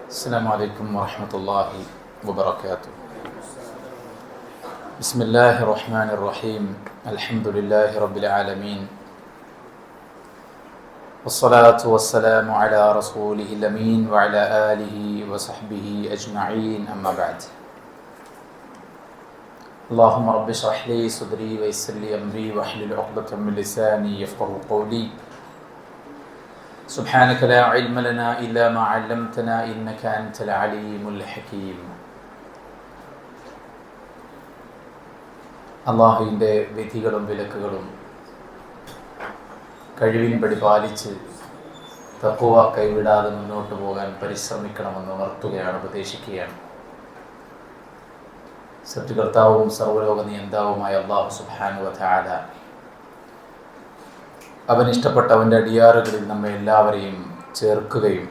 السلام عليكم ورحمة الله وبركاته. بسم الله الرحمن الرحيم. الحمد لله رب العالمين، والصلاة والسلام على رسوله الأمين وعلى آله وصحبه أجمعين، أما بعد. اللهم رب اشرح لي صدري ويسر لي أمري واحلل عقدة من لساني يفقهوا قولي. سبحانك لا علم لنا إلا ما علمتنا إنك أنت العليم الحكيم. അള്ളാഹുവിൻ്റെ വിധികളും വിലക്കുകളും കഴിവിൻപടി പാലിച്ച് തഖ്വ കൈവിടാതെ മുന്നോട്ട് പോകാൻ പരിശ്രമിക്കണമെന്ന് ഉണർത്തുകയാണ്, ഉപദേശിക്കുകയാണ്. സൃഷ്ടികർത്താവും സർവ്വലോക നിയന്താവുമായ അല്ലാഹു സുബ്ഹാനഹു വ തആല അവൻ ഇഷ്ടപ്പെട്ട അവൻ്റെ അടിയാറുകളിൽ നമ്മെ എല്ലാവരെയും ചേർക്കുകയും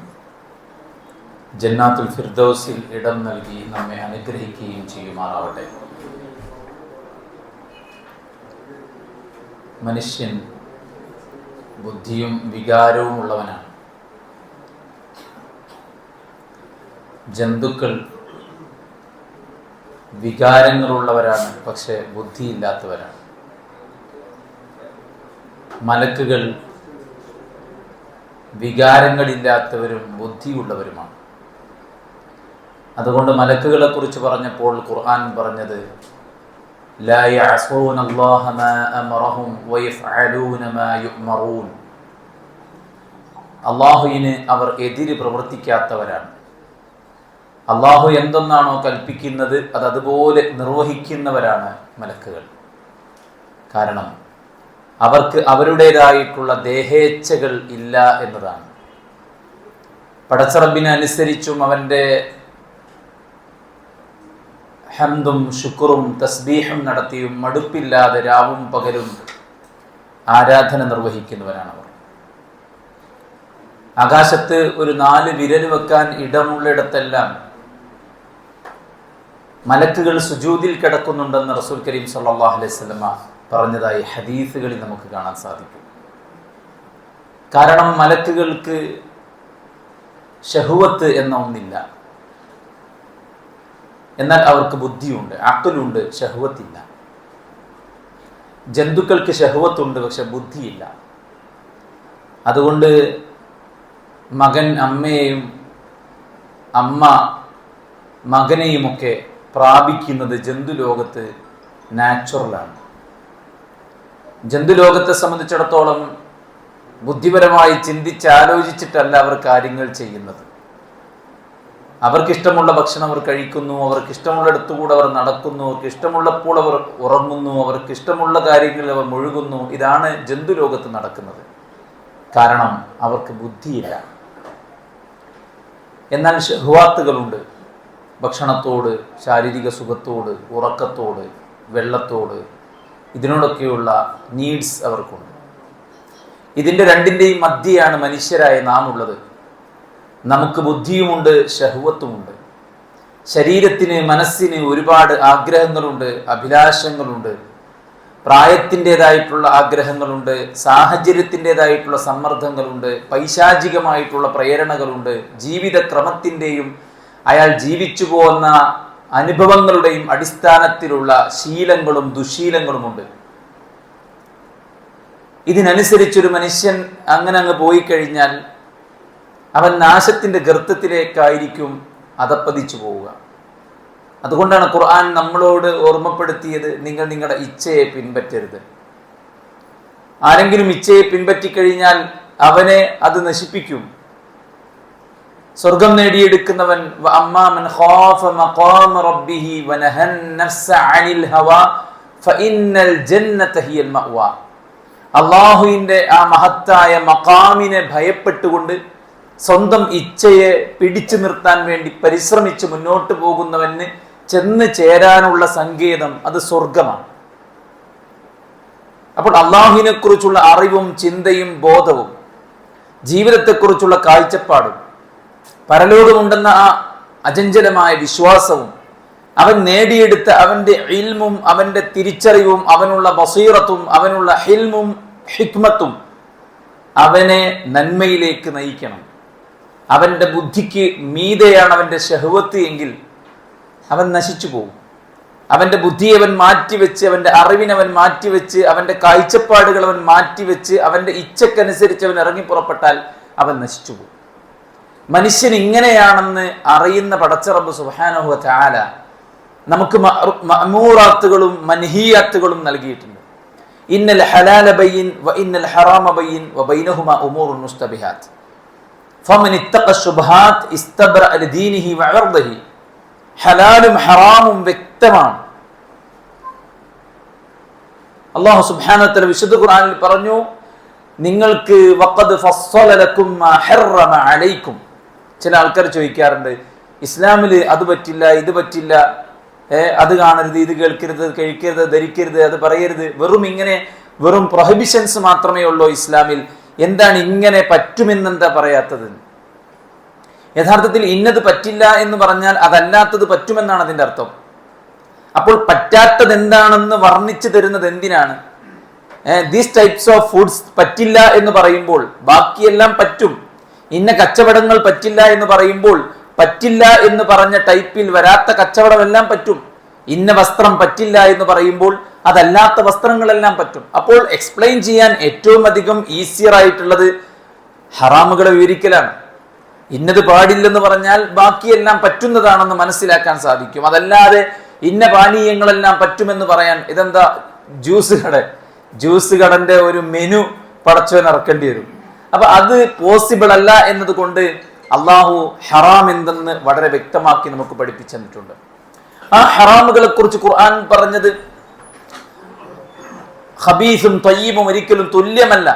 ജന്നാത്തുൽ ഫിർദൗസിൽ ഇടം നൽകി നമ്മെ അനുഗ്രഹിക്കുകയും ചെയ്യുമാറാവട്ടെ. മനുഷ്യൻ ബുദ്ധിയും വികാരവും ഉള്ളവനാണ്. ജന്തുക്കൾ വികാരങ്ങളുള്ളവരാണ്, പക്ഷെ ബുദ്ധിയില്ലാത്തവരാണ്. മലക്കുകൾ വികാരങ്ങളില്ലാത്തവരും ബുദ്ധിയുള്ളവരുമാണ്. അതുകൊണ്ട് മലക്കുകളെ കുറിച്ച് പറഞ്ഞപ്പോൾ ഖുർആൻ പറഞ്ഞത് ലാ യഅസൂന അല്ലാഹ മാ അമറഹും വയഫ്അലൂന മാ യുഅ്മറൂൻ. അല്ലാഹുവിന് അവർ എതിര് പ്രവർത്തിക്കാത്തവരാണ്. അല്ലാഹു എന്തൊന്നാണോ കൽപ്പിക്കുന്നത് അത് അതുപോലെ നിർവഹിക്കുന്നവരാണ് മലക്കുകൾ. കാരണം അവർക്ക് അവരുടേതായിട്ടുള്ള ദേഹേച്ഛകൾ ഇല്ല എന്നതാണ്. പടച്ചറബിനെ അനുസരിച്ചും അവൻ്റെ ഹംദും ശുക്റും തസ്ബീഹും നടത്തിയും മടുപ്പില്ലാതെ രാവും പകലും ആരാധന നിർവഹിക്കുന്നവരാണ് അവർ. ആകാശത്ത് ഒരു 4 വിരൽ വെക്കാൻ ഇടമുള്ളിടത്തെല്ലാം മലക്കുകൾ സുജൂദിൽ കിടക്കുന്നുണ്ടെന്ന് റസൂൽ കരീം സല്ലല്ലാഹു അലൈഹി വസല്ലമ പറഞ്ഞതായി ഹദീസുകളിൽ നമുക്ക് കാണാൻ സാധിക്കും. കാരണം മലക്കുകൾക്ക് ഷഹ്വത്ത് എന്ന ഒന്നില്ല. എന്നാൽ അവർക്ക് ബുദ്ധിയുണ്ട്, അഖ്ലുണ്ട്, ഷഹ്വത്തില്ല. ജന്തുക്കൾക്ക് ഷഹ്വത്തുണ്ട്, പക്ഷെ ബുദ്ധിയില്ല. അതുകൊണ്ട് മകൻ അമ്മയെയും അമ്മ മകനെയുമൊക്കെ പ്രാപിക്കുന്നത് ജന്തുലോകത്ത് നാച്ചുറലാണ്. ജന്തുലോകത്തെ സംബന്ധിച്ചിടത്തോളം ബുദ്ധിപരമായി ചിന്തിച്ചാലോചിച്ചിട്ടല്ല അവർ കാര്യങ്ങൾ ചെയ്യുന്നത്. അവർക്കിഷ്ടമുള്ള ഭക്ഷണം അവർ കഴിക്കുന്നു, അവർക്കിഷ്ടമുള്ളിടത്തുകൂടെ അവർ നടക്കുന്നു, അവർക്ക് ഇഷ്ടമുള്ളപ്പോൾ അവർ ഉറങ്ങുന്നു, അവർക്കിഷ്ടമുള്ള കാര്യങ്ങളിൽ അവർ മുഴുകുന്നു. ഇതാണ് ജന്തുലോകത്ത് നടക്കുന്നത്. കാരണം അവർക്ക് ബുദ്ധിയില്ല. എന്നാൽ ഷഹ്വാത്തുകളുണ്ട്. ഭക്ഷണത്തോട്, ശാരീരിക സുഖത്തോട്, ഉറക്കത്തോട്, വെള്ളത്തോട്, ഇതിനോടൊക്കെയുള്ള നീഡ്സ് അവർക്കുണ്ട്. ഇതിൻ്റെ രണ്ടിൻ്റെയും മധ്യയാണ് മനുഷ്യരായ നാം ഉള്ളത്. നമുക്ക് ബുദ്ധിയുമുണ്ട്, ഷഹ്വത്തുമുണ്ട്. ശരീരത്തിന്, മനസ്സിന് ഒരുപാട് ആഗ്രഹങ്ങളുണ്ട്, അഭിലാഷങ്ങളുണ്ട്. പ്രായത്തിൻ്റെതായിട്ടുള്ള ആഗ്രഹങ്ങളുണ്ട്, സാഹചര്യത്തിൻ്റെതായിട്ടുള്ള സമ്മർദ്ദങ്ങളുണ്ട്, പൈശാചികമായിട്ടുള്ള പ്രേരണകളുണ്ട്, ജീവിതക്രമത്തിൻ്റെയും അയാൾ ജീവിച്ചു പോകുന്ന അനുഭവങ്ങളുടെയും അടിസ്ഥാനത്തിലുള്ള ശീലങ്ങളും ദുശീലങ്ങളുമുണ്ട്. ഇതിനനുസരിച്ചൊരു മനുഷ്യൻ അങ്ങ് പോയി കഴിഞ്ഞാൽ അവൻ നാശത്തിന്റെ ഗർത്തത്തിലേക്കായിരിക്കും അധപ്പതിച്ചു പോവുക. അതുകൊണ്ടാണ് ഖുർആൻ നമ്മളോട് ഓർമ്മപ്പെടുത്തിയത്, നിങ്ങൾ നിങ്ങളുടെ ഇച്ഛയെ പിൻപറ്റരുത്. ആരെങ്കിലും ഇച്ഛയെ പിൻപറ്റിക്കഴിഞ്ഞാൽ അവനെ അത് നശിപ്പിക്കും. സ്വർഗം നേടിയെടുക്കുന്നവൻ അമ്മാമൻ ഖാഫ മഖാമ റബ്ബിഹി വനഹൻ നഫ്സ അനിൽ ഹവാ ഫഇന്നൽ ജന്നത ഹിയൽ മഅ്വാ. അല്ലാഹുവിന്റെ ആ മഹത്തായ മഖാമിനെ ഭയപ്പെട്ടുകൊണ്ട് സ്വന്തം ഇച്ഛയെ പിടിച്ചു നിർത്താൻ വേണ്ടി പരിശ്രമിച്ച് മുന്നോട്ട് പോകുന്നവന് ചെന്ന് ചേരാനുള്ള സങ്കേതം അത് സ്വർഗമാണ്. അപ്പോൾ അല്ലാഹുവിനെ കുറിച്ചുള്ള അറിവും ചിന്തയും ബോധവും ജീവിതത്തെക്കുറിച്ചുള്ള കാഴ്ചപ്പാടും പരലോകമുണ്ടെന്ന ആ അചഞ്ചലമായ വിശ്വാസവും അവൻ നേടിയെടുത്ത അവന്റെ ഇൽമും അവന്റെ തിരിച്ചറിവും അവനുള്ള ബസീറത്തും അവനുള്ള ഹിൽമും ഹിക്മത്തും അവനെ നന്മയിലേക്ക് നയിക്കണം. അവന്റെ ബുദ്ധിക്ക് മീതെയാണ് അവന്റെ ശഹ്വത്ത് എങ്കിൽ അവൻ നശിച്ചു പോകും. അവന്റെ ബുദ്ധിയെ അവൻ മാറ്റിവെച്ച്, അവന്റെ അറിവിനെ അവൻ മാറ്റിവെച്ച്, അവന്റെ കാഴ്ചപ്പാടുകൾ അവൻ മാറ്റിവെച്ച്, അവന്റെ ഇച്ഛക്കനുസരിച്ച് അവൻ ഇറങ്ങി പുറപ്പെട്ടാൽ അവൻ നശിച്ചു പോകും. മനുഷ്യൻ ഇങ്ങനെയാണെന്ന് അറിയുന്ന പടച്ച റബ്ബ് സുബ്ഹാനഹു വ തആല നമുക്ക് മഅ്മൂറാത്തുകളും മൻഹിയാത്തുകളും നൽകിയിട്ടുണ്ട്. ഇന്നൽ ഹലാല ബയ്യിൻ വ ഇന്നൽ ഹറാമ ബയ്യിൻ വ ബൈനഹുമാ ഉമൂറുൻ മുസ്തബിഹാത്ത് ഫമൻ ഇത്തഖ ശുബ്ഹാത്ത് ഇസ്തബ്റഅ ലിദീനിഹി വ ഇർദിഹി. ഹലാലും ഹറാമും വ്യക്തമാണ്. അല്ലാഹു സുബ്ഹാനഹു വ തആല വിശുദ്ധ ഖുർആനിൽ പറഞ്ഞു, നിങ്ങൾക്ക് വഖദ് ഫസ്സല ലക്കും മാ ഹറമ അലൈക്കും. ചില ആൾക്കാർ ചോദിക്കാറുണ്ട്, ഇസ്ലാമിൽ അത് പറ്റില്ല, ഇത് പറ്റില്ല, അത് കാണരുത്, ഇത് കേൾക്കരുത്, കഴിക്കരുത്, ധരിക്കരുത്, അത് പറയരുത്, വെറും പ്രൊഹിബിഷൻസ് മാത്രമേ ഉള്ളൂ ഇസ്ലാമിൽ, എന്താണ് ഇങ്ങനെ പറ്റുമെന്നെന്താ പറയാത്തത്? യഥാർത്ഥത്തിൽ ഇന്നത് പറ്റില്ല എന്ന് പറഞ്ഞാൽ അതല്ലാത്തത് പറ്റുമെന്നാണ് അതിന്റെ അർത്ഥം. അപ്പോൾ പറ്റാത്തത് എന്താണെന്ന് വർണ്ണിച്ചു തരുന്നത് എന്തിനാണ്? ദീസ് ടൈപ്സ് ഓഫ് ഫുഡ്സ് പറ്റില്ല എന്ന് പറയുമ്പോൾ ബാക്കിയെല്ലാം പറ്റും. ഇന്ന കച്ചവടങ്ങൾ പറ്റില്ല എന്ന് പറയുമ്പോൾ പറ്റില്ല എന്ന് പറഞ്ഞ ടൈപ്പിൽ വരാത്ത കച്ചവടമെല്ലാം പറ്റും. ഇന്ന വസ്ത്രം പറ്റില്ല എന്ന് പറയുമ്പോൾ അതല്ലാത്ത വസ്ത്രങ്ങളെല്ലാം പറ്റും. അപ്പോൾ എക്സ്പ്ലെയിൻ ചെയ്യാൻ ഏറ്റവും അധികം ഈസിയർ ആയിട്ടുള്ളത് ഹറാമുകളെ വിവരിക്കലാണ്. ഇന്നത് പാടില്ലെന്ന് പറഞ്ഞാൽ ബാക്കിയെല്ലാം പറ്റുന്നതാണെന്ന് മനസ്സിലാക്കാൻ സാധിക്കും. അതല്ലാതെ ഇന്ന പാനീയങ്ങളെല്ലാം പറ്റുമെന്ന് പറയാൻ, ഇതെന്താ ജ്യൂസ് കടന്റെ ഒരു മെനു പടച്ചവൻ ഇറക്കേണ്ടി വരും. അപ്പൊ അത് പോസിബിൾ അല്ല എന്നതുകൊണ്ട് അള്ളാഹു ഹറാം എന്തെന്ന് വളരെ വ്യക്തമാക്കി നമുക്ക് പഠിപ്പിച്ചു തന്നിട്ടുണ്ട്. ആ ഹറാമുകളെ കുറിച്ച് ഖുർആൻ പറഞ്ഞത് ഖബീസും ത്വയ്യിബും ഒരിക്കലും തുല്യമല്ല,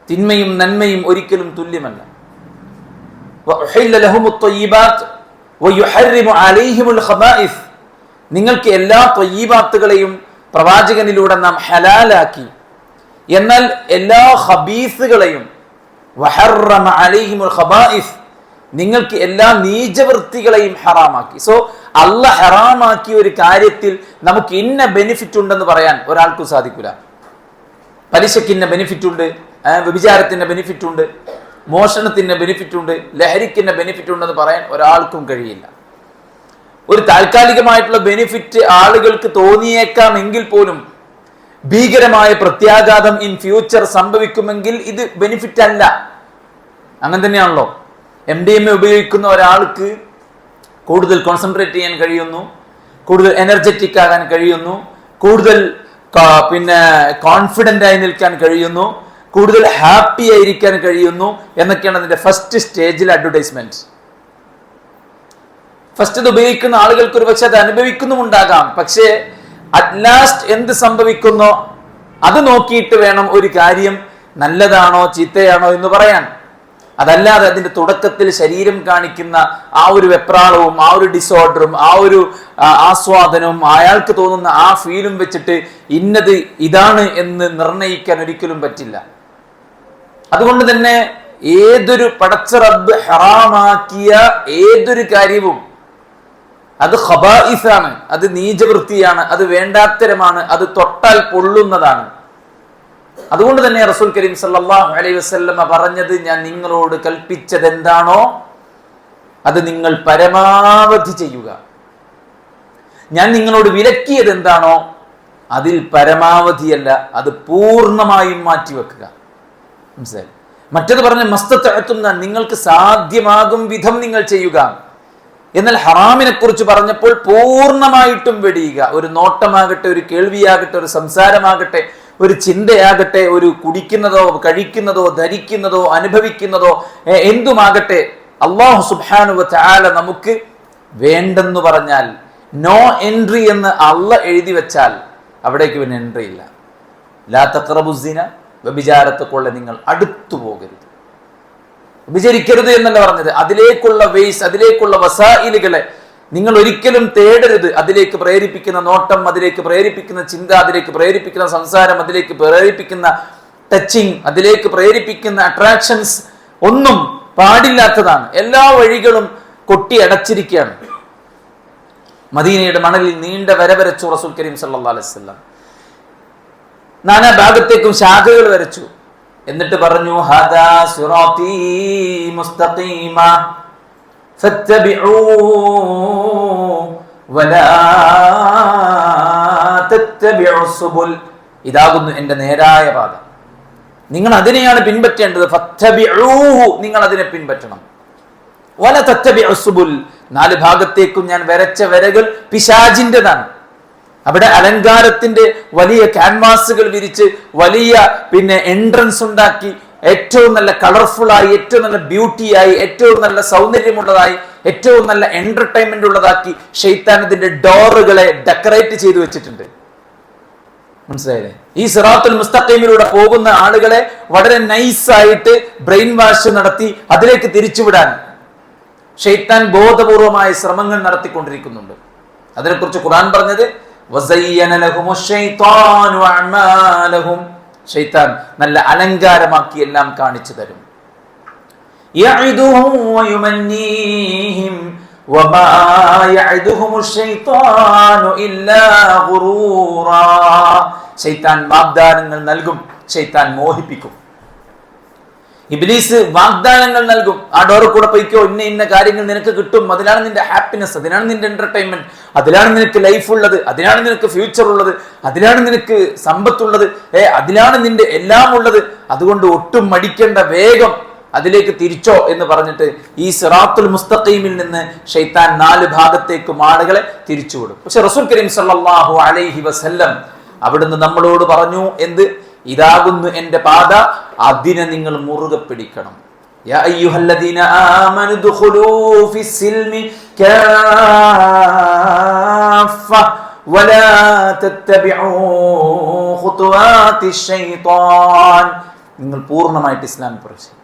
തിന്മയും നന്മയും ഒരിക്കലും തുല്യമല്ല. നിങ്ങൾക്ക് എല്ലാ ത്വയ്യിബാത്തുകളെയും പ്രവാചകനിലൂടെ നാം ഹലാലാക്കി, എന്നാൽ എല്ലാ ഖബീസുകളെയും വഹറമ അലൈഹിമുൽ ഖബായിസ്, നിങ്ങൾക്ക് എല്ലാ നീചവൃത്തികളെയും ഹറാമാക്കി. സോ അല്ലാഹ് ഹറാമാക്കിയ ഒരു കാര്യത്തിൽ നമുക്ക് ഇന്ന ബെനിഫിറ്റ് ഉണ്ടെന്ന് പറയാൻ ഒരാൾക്കും സാധിക്കില്ല. പലിശക്കിന്റെ ബെനിഫിറ്റ് ഉണ്ട്, വ്യഭിചാരത്തിന്റെ ബെനിഫിറ്റ് ഉണ്ട്, മോഷണത്തിന്റെ ബെനിഫിറ്റ് ഉണ്ട്, ലഹരിക്കിന്റെ ബെനിഫിറ്റ് ഉണ്ടെന്ന് പറയാൻ ഒരാൾക്കും കഴിയില്ല. ഒരു താൽക്കാലികമായിട്ടുള്ള ബെനിഫിറ്റ് ആളുകൾക്ക് തോന്നിയേക്കാം എങ്കിൽ പോലും ഭീകരമായ പ്രത്യാഘാതം ഇൻ ഫ്യൂച്ചർ സംഭവിക്കുമെങ്കിൽ ഇത് ബെനിഫിറ്റ് അല്ല. അങ്ങനെ തന്നെയാണല്ലോ. MDMA ഉപയോഗിക്കുന്ന ഒരാൾക്ക് കൂടുതൽ കോൺസെൻട്രേറ്റ് ചെയ്യാൻ കഴിയുന്നു, കൂടുതൽ എനർജറ്റിക് ആകാൻ കഴിയുന്നു, കൂടുതൽ കോൺഫിഡന്റ് ആയി നിൽക്കാൻ കഴിയുന്നു, കൂടുതൽ ഹാപ്പി ആയിരിക്കാൻ കഴിയുന്നു എന്നൊക്കെയാണ് അതിന്റെ ഫസ്റ്റ് സ്റ്റേജിൽ അഡ്വർടൈസ്മെന്റ്. ഫസ്റ്റ് ഇത് ഉപയോഗിക്കുന്ന ആളുകൾക്ക് ഒരു പക്ഷെ അത് അനുഭവിക്കുന്നുമുണ്ടാകാം. പക്ഷേ അറ്റ് ലാസ്റ്റ് എന്ത് സംഭവിക്കുന്നോ അത് നോക്കിയിട്ട് വേണം ഒരു കാര്യം നല്ലതാണോ ചീത്തയാണോ എന്ന് പറയാൻ. അതല്ലാതെ അതിന്റെ തുടക്കത്തിൽ ശരീരം കാണിക്കുന്ന ആ ഒരു വെപ്രാളവും ആ ഒരു ഡിസോർഡറും ആ ഒരു ആസ്വാദനവും അയാൾക്ക് തോന്നുന്ന ആ ഫീലും വെച്ചിട്ട് ഇന്നത് ഇതാണ് എന്ന് നിർണയിക്കാൻ ഒരിക്കലും പറ്റില്ല. അതുകൊണ്ട് തന്നെ ഏതൊരു പടച്ച റബ്ബ് ഹറാമാക്കിയ ഏതൊരു കാര്യവും അത് ഖബായിസാണ്, അത് നീചവൃത്തിയാണ്, അത് വേണ്ടാത്തരമാണ്, അത് തൊട്ടാൽ പൊള്ളുന്നതാണ്. അതുകൊണ്ട് തന്നെ റസൂൽ കരീം സല്ലല്ലാഹു അലൈഹി വസല്ലമ പറഞ്ഞത്, ഞാൻ നിങ്ങളോട് കൽപ്പിച്ചത് എന്താണോ അത് നിങ്ങൾ പരമാവധി ചെയ്യുക, ഞാൻ നിങ്ങളോട് വിലക്കിയത് എന്താണോ അതിൽ പരമാവധിയല്ല അത് പൂർണ്ണമായും മാറ്റിവെക്കുക. മനസ്സിലായി? മറ്റത് പറഞ്ഞ മസ്തതഅത്തുന്ന, നിങ്ങൾക്ക് സാധ്യമാകും വിധം നിങ്ങൾ ചെയ്യുക. എന്നാൽ ഹറാമിനെ കുറിച്ച് പറഞ്ഞപ്പോൾ പൂർണ്ണമായിട്ടും വെടിയുക. ഒരു നോട്ടമാകട്ടെ, ഒരു കേൾവിയാകട്ടെ, ഒരു സംസാരമാകട്ടെ, ഒരു ചിന്തയാകട്ടെ, ഒരു കുടിക്കുന്നതോ കഴിക്കുന്നതോ ധരിക്കുന്നതോ അനുഭവിക്കുന്നതോ എന്തുമാകട്ടെ, അല്ലാഹു സുബ്ഹാനഹു വ തആല നമുക്ക് വേണ്ടെന്ന് പറഞ്ഞാൽ, നോ എൻട്രി എന്ന് അള്ളാഹ് എഴുതി വെച്ചാൽ അവിടേക്ക് പിന്നെ എൻട്രി ഇല്ല. ലാ തഖറബുസിന, വ്യഭിചാരത്തെക്കൊള്ള നിങ്ങൾ അടുത്തു പോകരുത്. വിചരിക്കരുത് എന്നല്ല പറഞ്ഞത്, അതിലേക്കുള്ള വേസ്, അതിലേക്കുള്ള വസായിലുകളെ നിങ്ങൾ ഒരിക്കലും തേടരുത്. അതിലേക്ക് പ്രേരിപ്പിക്കുന്ന നോട്ടം, അതിലേക്ക് പ്രേരിപ്പിക്കുന്ന ചിന്ത, അതിലേക്ക് പ്രേരിപ്പിക്കുന്ന സംസാരം, അതിലേക്ക് പ്രേരിപ്പിക്കുന്ന ടച്ചിങ്, അതിലേക്ക് പ്രേരിപ്പിക്കുന്ന അട്രാക്ഷൻസ് ഒന്നും പാടില്ലാത്തതാണ്. എല്ലാ വഴികളും കൊട്ടി അടച്ചിരിക്കുകയാണ്. മദീനയുടെ മണലിൽ നീണ്ട വര വരച്ചു റസൂൽ കരീം സല്ലല്ലാഹു അലൈഹി വസല്ലം. നാനാ ഭാഗത്തേക്കും ശാഖകൾ വരച്ചു. എന്നിട്ട് പറഞ്ഞു ഹദാ സിറാത്തീ മുസ്തഖീമ ഫത്തബിഊ വലാ തത്തബിഉ സുബുൽ. ഇതാകുന്നു എൻ്റെ നേരായ പാത, നിങ്ങൾ അതിനെയാണ് പിൻപറ്റേണ്ടത്. ഫത്തബിഊഹു, നിങ്ങൾ അതിനെ പിൻപറ്റണം. വല തത്തബിഉ സുബുൽ, നാല് ഭാഗത്തേക്കും ഞാൻ വരച്ച വരകൾ പിശാചിൻ്റെതാണ്. അവിടെ അലങ്കാരത്തിന്റെ വലിയ ക്യാൻവാസുകൾ വിരിച്ച് വലിയ എൻട്രൻസ് ഉണ്ടാക്കി ഏറ്റവും നല്ല കളർഫുള്ളായി, ഏറ്റവും നല്ല ബ്യൂട്ടിയായി, ഏറ്റവും നല്ല സൗന്ദര്യമുള്ളതായി, ഏറ്റവും നല്ല എന്റർടൈൻമെന്റ് ഉള്ളതാക്കി ഷെയ്ത്താൻ ഇതിന്റെ ഡോറുകളെ ഡെക്കറേറ്റ് ചെയ്തു വെച്ചിട്ടുണ്ട്. മനസ്സിലായില്ലേ? ഈ സിറാത്തുൽ മുസ്തഖീമിലൂടെ പോകുന്ന ആളുകളെ വളരെ നൈസായിട്ട് ബ്രെയിൻ വാഷ് നടത്തി അതിലേക്ക് തിരിച്ചുവിടാൻ ഷെയ്ത്താൻ ബോധപൂർവമായ ശ്രമങ്ങൾ നടത്തിക്കൊണ്ടിരിക്കുന്നുണ്ട്. അതിനെക്കുറിച്ച് ഖുർആൻ പറഞ്ഞത് ഷെയ്ത്താൻ നല്ല അലങ്കാരമാക്കി എല്ലാം കാണിച്ചു തരും. ഷെയ്ത്താൻ വാഗ്ദാനങ്ങൾ നൽകും, ഷെയ്ത്താൻ മോഹിപ്പിക്കും. ഇബ്ലീസ് വാഗ്ദാനങ്ങൾ നൽകും, ആ ഡോറിൽ കൂടെ പോയിക്കോ, ഇന്ന കാര്യങ്ങൾ നിനക്ക് കിട്ടും, അതിലാണ് നിന്റെ ഹാപ്പിനെസ്, അതിലാണ് നിന്റെ എന്റർടൈൻമെന്റ്, അതിലാണ് നിനക്ക് ലൈഫ് ഉള്ളത്, അതിലാണ് നിനക്ക് ഫ്യൂച്ചർ ഉള്ളത്, അതിലാണ് നിനക്ക് സമ്പത്തുള്ളത്, അതിലാണ് നിന്റെ എല്ലാം ഉള്ളത്. അതുകൊണ്ട് ഒട്ടും മടിക്കേണ്ട, വേഗം അതിലേക്ക് തിരിച്ചോ എന്ന് പറഞ്ഞിട്ട് ഈ സിറാത്തുൽ മുസ്തഖീമിൽ നിന്ന് ഷെയ്ത്താൻ നാല് ഭാഗത്തേക്കും ആളുകളെ തിരിച്ചുവിടും. പക്ഷെ റസൂൽ കരീം സല്ലല്ലാഹു അലൈഹി വസല്ലം അവിടുന്ന് നമ്മളോട് പറഞ്ഞു, എന്ത്? ഇതാകുന്നു എൻ്റെ പാത, അതിനെ നിങ്ങൾ മുറുകെ പിടിക്കണം. യാ അയ്യുഹല്ലദീന ആമനു ദുഖുലൂ ഫിസ്സിൽമി കാഫ വലാ തത്തബിഉ ഖുതുവാതിശ് ശൈത്താൻ. നിങ്ങൾ പൂർണ്ണമായിട്ട് ഇസ്ലാമിൽ പ്രവേശിക്കണം.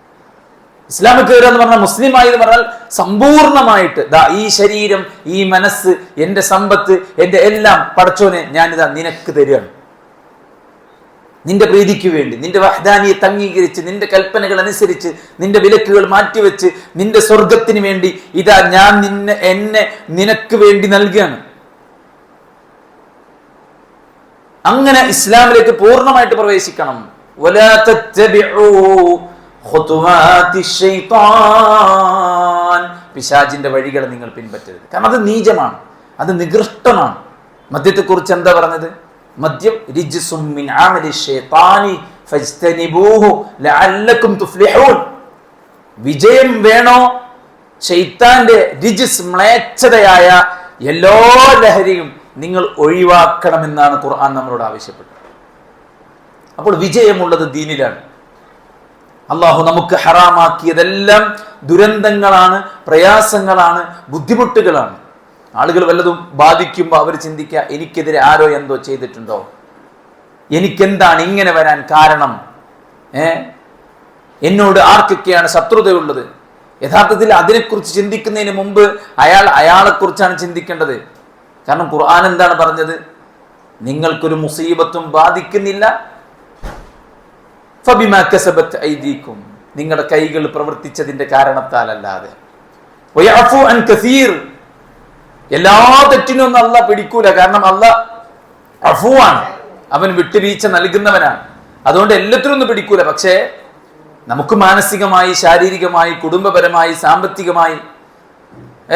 ഇസ്ലാമിൽ കയറുക എന്ന് പറഞ്ഞാൽ, മുസ്ലിമായി എന്ന് പറഞ്ഞാൽ സമ്പൂർണമായിട്ട് ഈ ശരീരം, ഈ മനസ്സ്, എൻ്റെ സമ്പത്ത്, എൻ്റെ എല്ലാം പടച്ചോനെ ഞാനിതാ നിനക്ക് തരികയാണ്. നിന്റെ പ്രീതിക്ക് വേണ്ടി, നിന്റെ വഹ്ദാനിയത്ത് അംഗീകരിച്ച്, നിന്റെ കൽപ്പനകൾ അനുസരിച്ച്, നിന്റെ വിലക്കുകൾ മാറ്റിവെച്ച്, നിന്റെ സ്വർഗത്തിന് വേണ്ടി ഇതാ ഞാൻ എന്നെ നിനക്ക് വേണ്ടി നൽകുകയാണ്. അങ്ങനെ ഇസ്ലാമിലേക്ക് പൂർണ്ണമായിട്ട് പ്രവേശിക്കണം. വലാ തത്തബിഉ ഖുതുവാതിശ് ശൈത്താൻ, പിശാചിന്റെ വഴികളെ നിങ്ങൾ പിൻപറ്റരുത്. കാരണം അത് നീചമാണ്, അത് നികൃഷ്ടമാണ്. മദ്യത്തെക്കുറിച്ച് എന്താ പറഞ്ഞത്? മദ്യം റിജ്സും മിൻ അമലി ശൈത്താനി ഫജ്തനിബൂഹു ലഅല്ലകും തുഫ്ലിഹൂൻ. വിജയം വേണോ? ശൈത്താന്റെ റിജ്സ്, മ്ലേച്ഛതയായ എല്ലാ ലഹരിയും നിങ്ങൾ ഒഴിവാക്കണമെന്നാണ് ഖുർആൻ നമ്മളോട് ആവശ്യപ്പെട്ടത്. അപ്പോൾ വിജയമുള്ളത് ദീനിലാണ്. അള്ളാഹു നമുക്ക് ഹറാമാക്കിയതെല്ലാം ദുരന്തങ്ങളാണ്, പ്രയാസങ്ങളാണ്, ബുദ്ധിമുട്ടുകളാണ്. ആളുകൾ വല്ലതും ബാധിക്കുമ്പോൾ അവർ ചിന്തിക്കുക, എനിക്കെതിരെ ആരോ എന്തോ ചെയ്തിട്ടുണ്ടോ, എനിക്കെന്താണ് ഇങ്ങനെ വരാൻ കാരണം, എന്നോട് ആർക്കൊക്കെയാണ് ശത്രുതയുള്ളത്. യഥാർത്ഥത്തിൽ അതിനെക്കുറിച്ച് ചിന്തിക്കുന്നതിന് മുമ്പ് അയാളെക്കുറിച്ചാണ് ചിന്തിക്കേണ്ടത്. കാരണം ഖുർആൻ എന്താണ് പറഞ്ഞത്? നിങ്ങൾക്കൊരു മുസീബത്തും ബാധിക്കുന്നില്ല, ഫബിമാ കസബത് ഐദീകും, നിങ്ങളുടെ കൈകൾ പ്രവർത്തിച്ചതിന്റെ കാരണത്താലല്ലാതെ. വയഅഫു അൻ കസീർ, എല്ലാ തെറ്റിനും ഒന്നും അല്ലാഹ് പിടിക്കൂല. കാരണം അല്ലാഹ് അഫുവാണ്, അവൻ വിട്ടുവീഴ്ച നൽകുന്നവനാണ്. അതുകൊണ്ട് എല്ലാത്തിനും ഒന്നും പിടിക്കൂല. പക്ഷേ നമുക്ക് മാനസികമായി, ശാരീരികമായി, കുടുംബപരമായി, സാമ്പത്തികമായി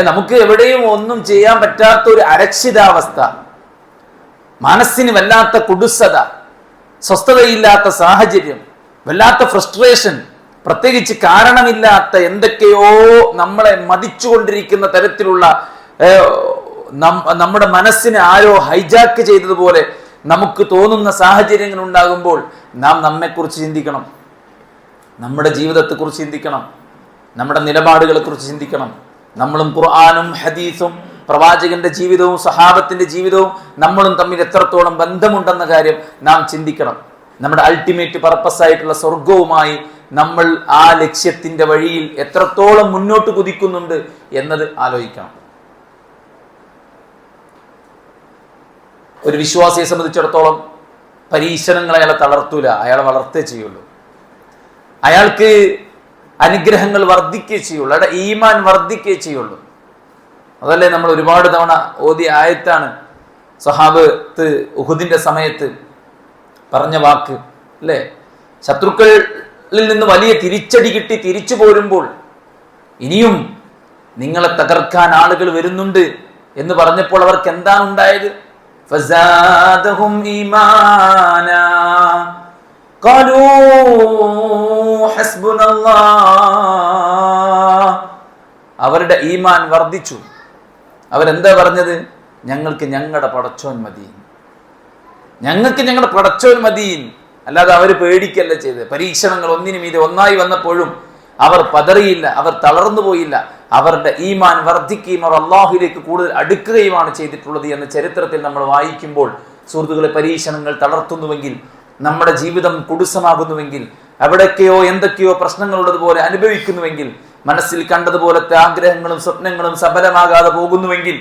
നമുക്ക് എവിടെയും ഒന്നും ചെയ്യാൻ പറ്റാത്ത ഒരു അരക്ഷിതാവസ്ഥ, മനസ്സിന് വല്ലാത്ത കുടുസത, സ്വസ്ഥതയില്ലാത്ത സാഹചര്യം, വല്ലാത്ത ഫ്രസ്ട്രേഷൻ, പ്രത്യേകിച്ച് കാരണമില്ലാത്ത എന്തൊക്കെയോ നമ്മളെ മതിച്ചുകൊണ്ടിരിക്കുന്ന തരത്തിലുള്ള നമ്മുടെ മനസ്സിനെ ആരോ ഹൈജാക്ക് ചെയ്തതുപോലെ നമുക്ക് തോന്നുന്ന സാഹചര്യങ്ങൾ ഉണ്ടാകുമ്പോൾ നാം നമ്മെക്കുറിച്ച് ചിന്തിക്കണം, നമ്മുടെ ജീവിതത്തെക്കുറിച്ച് ചിന്തിക്കണം, നമ്മുടെ നിലപാടുകളെ കുറിച്ച് ചിന്തിക്കണം. നമ്മളും ഖുർആനും ഹദീസും പ്രവാചകന്റെ ജീവിതവും സഹാബത്തിന്റെ ജീവിതവും നമ്മളും തമ്മിൽ എത്രത്തോളം ബന്ധമുണ്ടെന്ന കാര്യം നാം ചിന്തിക്കണം. നമ്മുടെ അൾട്ടിമേറ്റ് പർപ്പസ് ആയിട്ടുള്ള സ്വർഗവുമായി നമ്മൾ ആ ലക്ഷ്യത്തിന്റെ വഴിയിൽ എത്രത്തോളം മുന്നോട്ട് കുതിക്കുന്നുണ്ട് എന്നത് ആലോചിക്കണം. ഒരു വിശ്വാസിയെ സംബന്ധിച്ചിടത്തോളം പരീക്ഷണങ്ങൾ അയാളെ തളർത്തൂല, അയാളെ വളർത്തേ ചെയ്യുള്ളൂ. അയാൾക്ക് അനുഗ്രഹങ്ങൾ വർദ്ധിക്കേ ചെയ്യുള്ളൂ, അയാളുടെ ഈമാൻ വർദ്ധിക്കേ ചെയ്യുള്ളൂ. അതല്ലേ നമ്മൾ ഒരുപാട് തവണ ഓതിയ ആയത്താണ് ഉഹുദിന്റെ സമയത്ത് പറഞ്ഞ വാക്ക്, അല്ലേ? ശത്രുക്കൾ നിന്ന് വലിയ തിരിച്ചടി കിട്ടി തിരിച്ചു പോരുമ്പോൾ ഇനിയും നിങ്ങളെ തകർക്കാൻ ആളുകൾ വരുന്നുണ്ട് എന്ന് പറഞ്ഞപ്പോൾ അവർക്ക് എന്താണ് ഉണ്ടായത്? ഫസാദഹും ഈമാനാ ഖാലൂ ഹസ്ബുനല്ലാഹ്. അവരുടെ ഈമാൻ വർദ്ധിച്ചു. അവരെന്താ പറഞ്ഞത്? ഞങ്ങൾക്ക് ഞങ്ങളുടെ പടച്ചോൻ മതി, ഞങ്ങൾക്ക് ഞങ്ങളുടെ പടച്ചോൻ മതി. അല്ലാതെ അവർ പേടിക്കല്ല ചെയ്തത്. പരീക്ഷണങ്ങൾ ഒന്നിനു മീതെ ഒന്നായി വന്നപ്പോഴും അവർ പതറിയില്ല, അവർ തളർന്നു പോയില്ല. അവരുടെ ഈമാൻ വർദ്ധിക്കുകയും അവർ അള്ളാഹുവിലേക്ക് കൂടുതൽ അടുക്കുകയുമാണ് ചെയ്തിട്ടുള്ളത് എന്ന് ചരിത്രത്തിൽ നമ്മൾ വായിക്കുമ്പോൾ, സുഹൃത്തുക്കളെ, പരീക്ഷണങ്ങൾ തളർത്തുന്നുവെങ്കിൽ, നമ്മുടെ ജീവിതം കുടുസമാകുന്നുവെങ്കിൽ, എവിടൊക്കെയോ എന്തൊക്കെയോ പ്രശ്നങ്ങളുള്ളതുപോലെ അനുഭവിക്കുന്നുവെങ്കിൽ, മനസ്സിൽ കണ്ടതുപോലത്തെ ആഗ്രഹങ്ങളും സ്വപ്നങ്ങളും സഫലമാകാതെ പോകുന്നുവെങ്കിൽ,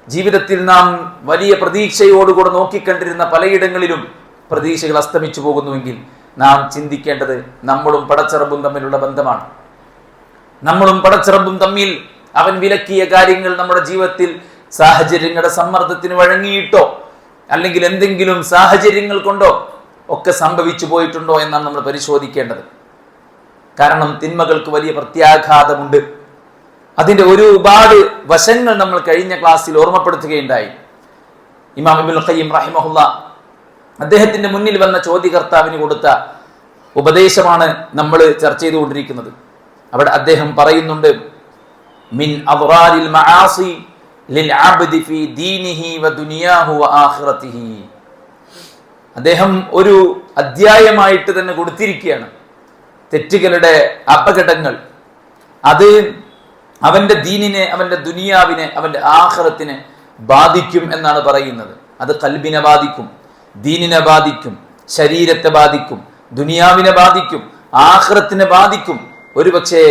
ജീവിതത്തിൽ നാം വലിയ പ്രതീക്ഷയോടുകൂടെ നോക്കിക്കണ്ടിരുന്ന പലയിടങ്ങളിലും പ്രതീക്ഷകൾ അസ്തമിച്ചു പോകുന്നുവെങ്കിൽ, നാം ചിന്തിക്കേണ്ടത് നമ്മളും പടച്ചറബും തമ്മിലുള്ള ബന്ധമാണ്. നമ്മളും പടച്ചറബും തമ്മിൽ അവൻ വിലക്കിയ കാര്യങ്ങൾ നമ്മുടെ ജീവിതത്തിൽ സാഹചര്യങ്ങളുടെ സമ്മർദ്ദത്തിന് വഴങ്ങിയിട്ടോ അല്ലെങ്കിൽ എന്തെങ്കിലും സാഹചര്യങ്ങൾ കൊണ്ടോ ഒക്കെ സംഭവിച്ചു പോയിട്ടുണ്ടോ എന്നാണ് നമ്മൾ പരിശോധിക്കേണ്ടത്. കാരണം തിന്മകൾക്ക് വലിയ പ്രത്യാഘാതമുണ്ട്. അതിന്റെ ഒരുപാട് വശങ്ങൾ നമ്മൾ കഴിഞ്ഞ ക്ലാസ്സിൽ ഓർമ്മപ്പെടുത്തുകയുണ്ടായി. ഇമാം ഇബ്നുൽ ഖയ്യിം റഹിമഹുല്ലാ അദ്ദേഹത്തിന്റെ മുന്നിൽ വന്ന ചോദ്യകർത്താവിന് കൊടുത്ത ഉപദേശമാണ് നമ്മൾ ചർച്ച ചെയ്തുകൊണ്ടിരിക്കുന്നത്. അവിടെ അദ്ദേഹം പറയുന്നുണ്ട്, മിൻ അദ്റാരിൽ മആസി ലിൽ അബ്ദി ഫീ ദീനിഹി വ ദുനിയാഹു വ ആഖിറതിഹി. അദ്ദേഹം ഒരു അധ്യായമായിട്ട് തന്നെ കൊടുത്തിരിക്കുകയാണ്. തെറ്റുകളുടെ അപകടങ്ങൾ അത് അവന്റെ ദീനിനെ, അവന്റെ ദുനിയാവിനെ, അവന്റെ ആഖിറത്തിനെ ബാധിക്കും എന്നാണ് പറയുന്നത്. അത് ഖൽബിനെ ബാധിക്കും, ദീനിനെ ബാധിക്കും, ശരീരത്തെ ബാധിക്കും, ദുനിയാവിനെ ബാധിക്കും, ആഖിറത്തിനെ ബാധിക്കും. ഒരുപക്ഷെ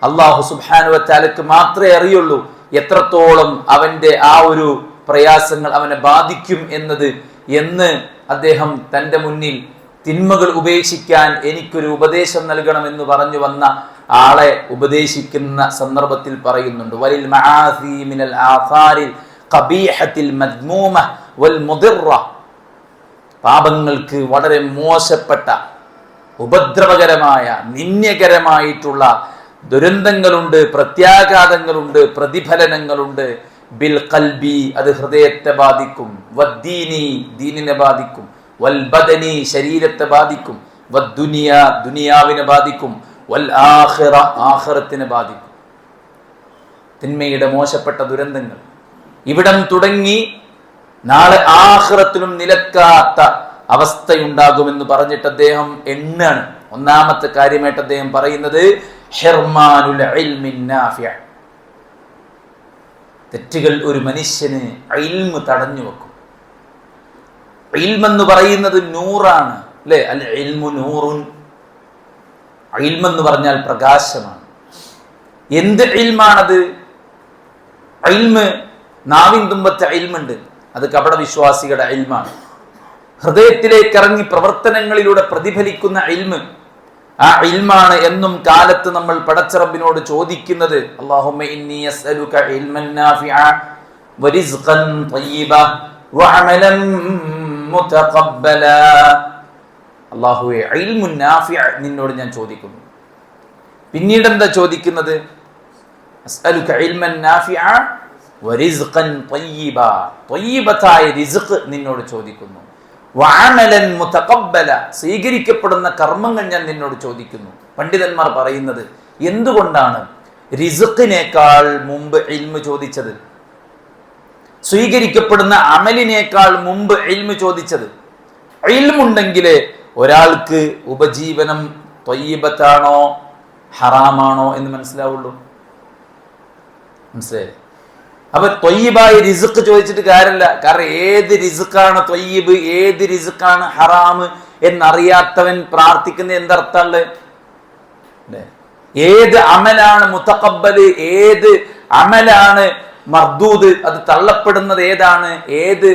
അല്ലാഹു സുബ്ഹാനഹു വ തആലക്ക് മാത്രമേ അറിയുള്ളൂ എത്രത്തോളം അവന്റെ ആ ഒരു പ്രയാസങ്ങൾ അവനെ ബാധിക്കും എന്ന് അദ്ദേഹം തൻ്റെ മുന്നിൽ തിന്മകൾ ഉപേക്ഷിക്കാൻ എനിക്കൊരു ഉപദേശം നൽകണമെന്ന് പറഞ്ഞു വന്ന ആളെ ഉപദേശിക്കുന്ന സന്ദർഭത്തിൽ പറയുന്നുണ്ട്, വലിൽ മആസി മിനൽ ആസാരിൽ ഖബീഹത്തിൽ മദ്മൂമ വൽ മുദിറ. പാപങ്ങൾക്ക് വളരെ മോശപ്പെട്ട, ഉപദ്രവകരമായ, നിന്ദ്യകരമായിട്ടുള്ള ദുരന്തങ്ങളുണ്ട്, പ്രത്യാഘാതങ്ങളുണ്ട്, പ്രതിഫലനങ്ങളുണ്ട്. ബിൽ ഖൽബി, അത് ഹൃദയത്തെ ബാധിക്കും, വദ്ദീനി, ദീനിനെ ബാധിക്കും, വൽ ബദനി, ശരീരത്തെ ബാധിക്കും, വദ്ദുനിയ, ദുനിയാവിനെ ബാധിക്കും, വൽ ആഖിറ, ആഖിറത്തിനെ ബാധിക്കും. തിന്മയുടെ മോശപ്പെട്ട ദുരന്തങ്ങൾ ഇവിടം തുടങ്ങി നാളെ ആഖിറത്തിലും നിലക്കാത്ത അവസ്ഥയുണ്ടാകുമെന്ന് പറഞ്ഞിട്ട് അദ്ദേഹം എണ്ണാണ്. ഒന്നാമത്തെ കാര്യമായിട്ട് അദ്ദേഹം പറയുന്നത് ഹിർമാനുൽ ഇൽമിൻ നാഫിഅ. തെറ്റുകൾ ഒരു മനുഷ്യന് ഇൽമ് തടഞ്ഞു വെക്കും. ഇൽമെന്ന് പറയുന്നത് നൂറാണ്, അല്ലെ? അൽ ഇൽമു നൂറുൻ. ഇൽമെന്ന് പറഞ്ഞാൽ പ്രകാശമാണ്. എന്ത് ഇൽമാണത്? ഇൽമ്, നാവിൻ തുമ്പത്തെ ഇൽമുണ്ട്, അത് കപട വിശ്വാസികളുടെ ഇൽമാണ്. ഹൃദയത്തിലേക്ക് ഇറങ്ങി പ്രവർത്തനങ്ങളിലൂടെ പ്രതിഫലിക്കുന്ന ഇൽമ്, ആ ഇൽമാണ് എന്നും കാലത്ത് നമ്മൾ പടച്ചറബിനോട് ചോദിക്കുന്നത്. അല്ലാഹുമ്മ ഇന്നി അസ്അലുക ഇൽമൻ നാഫിഅ വറിസ്ഖൻ ത്വയ്യിബ വഅമലൻ മുതഖബ്ബല. അല്ലാഹുവേ, ഇൽമുൻ നാഫിഅ നിന്നോട് ഞാൻ ചോദിക്കുന്നു. പിന്നീട് എന്താ ചോദിക്കുന്നത്? അസ്അലുക ഇൽമൻ നാഫിഅ വറിസ്ഖൻ ത്വയ്യിബ, ത്വയ്യിബതായ റിസ്ഖ് നിന്നോട് ചോദിക്കുന്നു. വഅമലൻ മുതഖബ്ബല, സ്വീകരിക്കപ്പെടുന്ന കർമ്മങ്ങൾ ഞാൻ നിന്നോട് ചോദിക്കുന്നു. പണ്ഡിതന്മാർ പറയുന്നത്, എന്തുകൊണ്ടാണ് റിസ്ഖിനേക്കാൾ മുമ്പ് ഇൽമ് ചോദിച്ചത്? സ്വീകരിക്കപ്പെടുന്ന അമലിനേക്കാൾ മുമ്പ് ഇൽമ് ചോദിച്ചത്? ഇൽമുണ്ടെങ്കിലേ ഒരാൾക്ക് ഉപജീവനം ത്വയ്യിബത്താണോ ഹറാമാണോ എന്ന് മനസ്സിലാവുള്ളൂ. മനസ്സിലായി? അപ്പൊ ത്വയ്യിബായി റിസ്ഖ് ചോദിച്ചിട്ട് കാര്യമില്ല. കാരണം ഏത് റിസ്ഖാണ് ത്വയ്യിബ്, ഏത് റിസ്ഖാണ് ഹറാമ് എന്നറിയാത്തവൻ പ്രാർത്ഥിക്കുന്ന എന്തർത്ഥമുള്ള? ഏത് അമലാണ് മുതഖബ്ബല്, ഏത് അമലാണ് മർദൂദ്, അത് തള്ളപ്പെടുന്നത് ഏതാണ്, ഏത്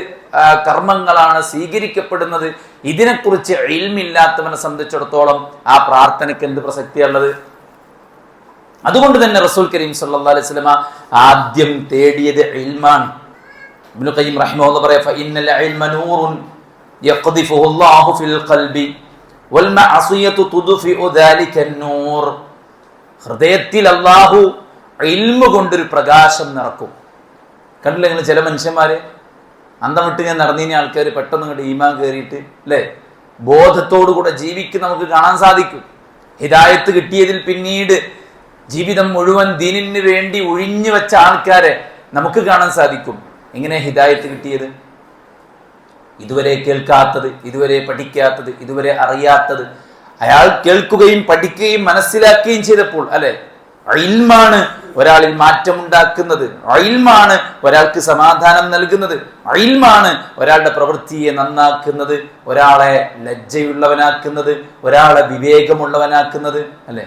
കർമ്മങ്ങളാണ് സ്വീകരിക്കപ്പെടുന്നത്, ഇതിനെക്കുറിച്ച് ഇൽമില്ലാത്തവനെ സംബന്ധിച്ചിടത്തോളം ആ പ്രാർത്ഥനയ്ക്ക് എന്ത് പ്രസക്തിയുള്ളത്? അതുകൊണ്ട് തന്നെ റസൂൽ കരീം സല്ലല്ലാഹു അലൈഹി വസല്ലമ ആദ്യം തേടിയത് ഇൽമാണ്. ഇബ്നു ഖയ്യിം റഹിമഹുല്ലാഹ് പറയാ, ഫഇന്നൽ ഇൽമ നൂറുൻ യഖ്ദിഫുഹു അല്ലാഹു ഫിൽ ഖൽബി വൽ മഅസിയതു തുദ്ഫിഉ ദാലിക അൻ-നൂർ. ഹൃദയത്തിൽ അല്ലാഹു ഇൽമു കൊണ്ടൊരു പ്രകാശം നിറക്കും. കണ്ടില്ലേ നിങ്ങൾ ചില മനുഷ്യന്മാരെ അന്തം വിട്ട് ഞാൻ നടന്നീന ആൾക്കാർ പെട്ടെന്ന് ഇങ്ങോട്ട് ഈമാൻ കയറിയിട്ട് അല്ലേ ബോധത്തോടു കൂടെ ജീവിക്ക് നമുക്ക് കാണാൻ സാധിക്കും. ഹിദായത്ത് കിട്ടിയതിൽ പിന്നീട് ജീവിതം മുഴുവൻ ദീനിന് വേണ്ടി ഒഴിഞ്ഞു വെച്ച ആൾക്കാരെ നമുക്ക് കാണാൻ സാധിക്കും. എങ്ങനെ ഹിദായത്ത് കിട്ടിയത്? ഇതുവരെ കേൾക്കാത്തത്, ഇതുവരെ പഠിക്കാത്തത്, ഇതുവരെ അറിയാത്തത് അയാൾ കേൾക്കുകയും പഠിക്കുകയും മനസ്സിലാക്കുകയും ചെയ്തപ്പോൾ അല്ലെ, ഇൽമാണ് ഒരാളിൽ മാറ്റമുണ്ടാക്കുന്നത്, ഇൽമാണ് ഒരാൾക്ക് സമാധാനം നൽകുന്നത്, ഇൽമാണ് ഒരാളുടെ പ്രവൃത്തിയെ നന്നാക്കുന്നത്, ഒരാളെ ലജ്ജയുള്ളവനാക്കുന്നത്, ഒരാളെ വിവേകമുള്ളവനാക്കുന്നത് അല്ലെ.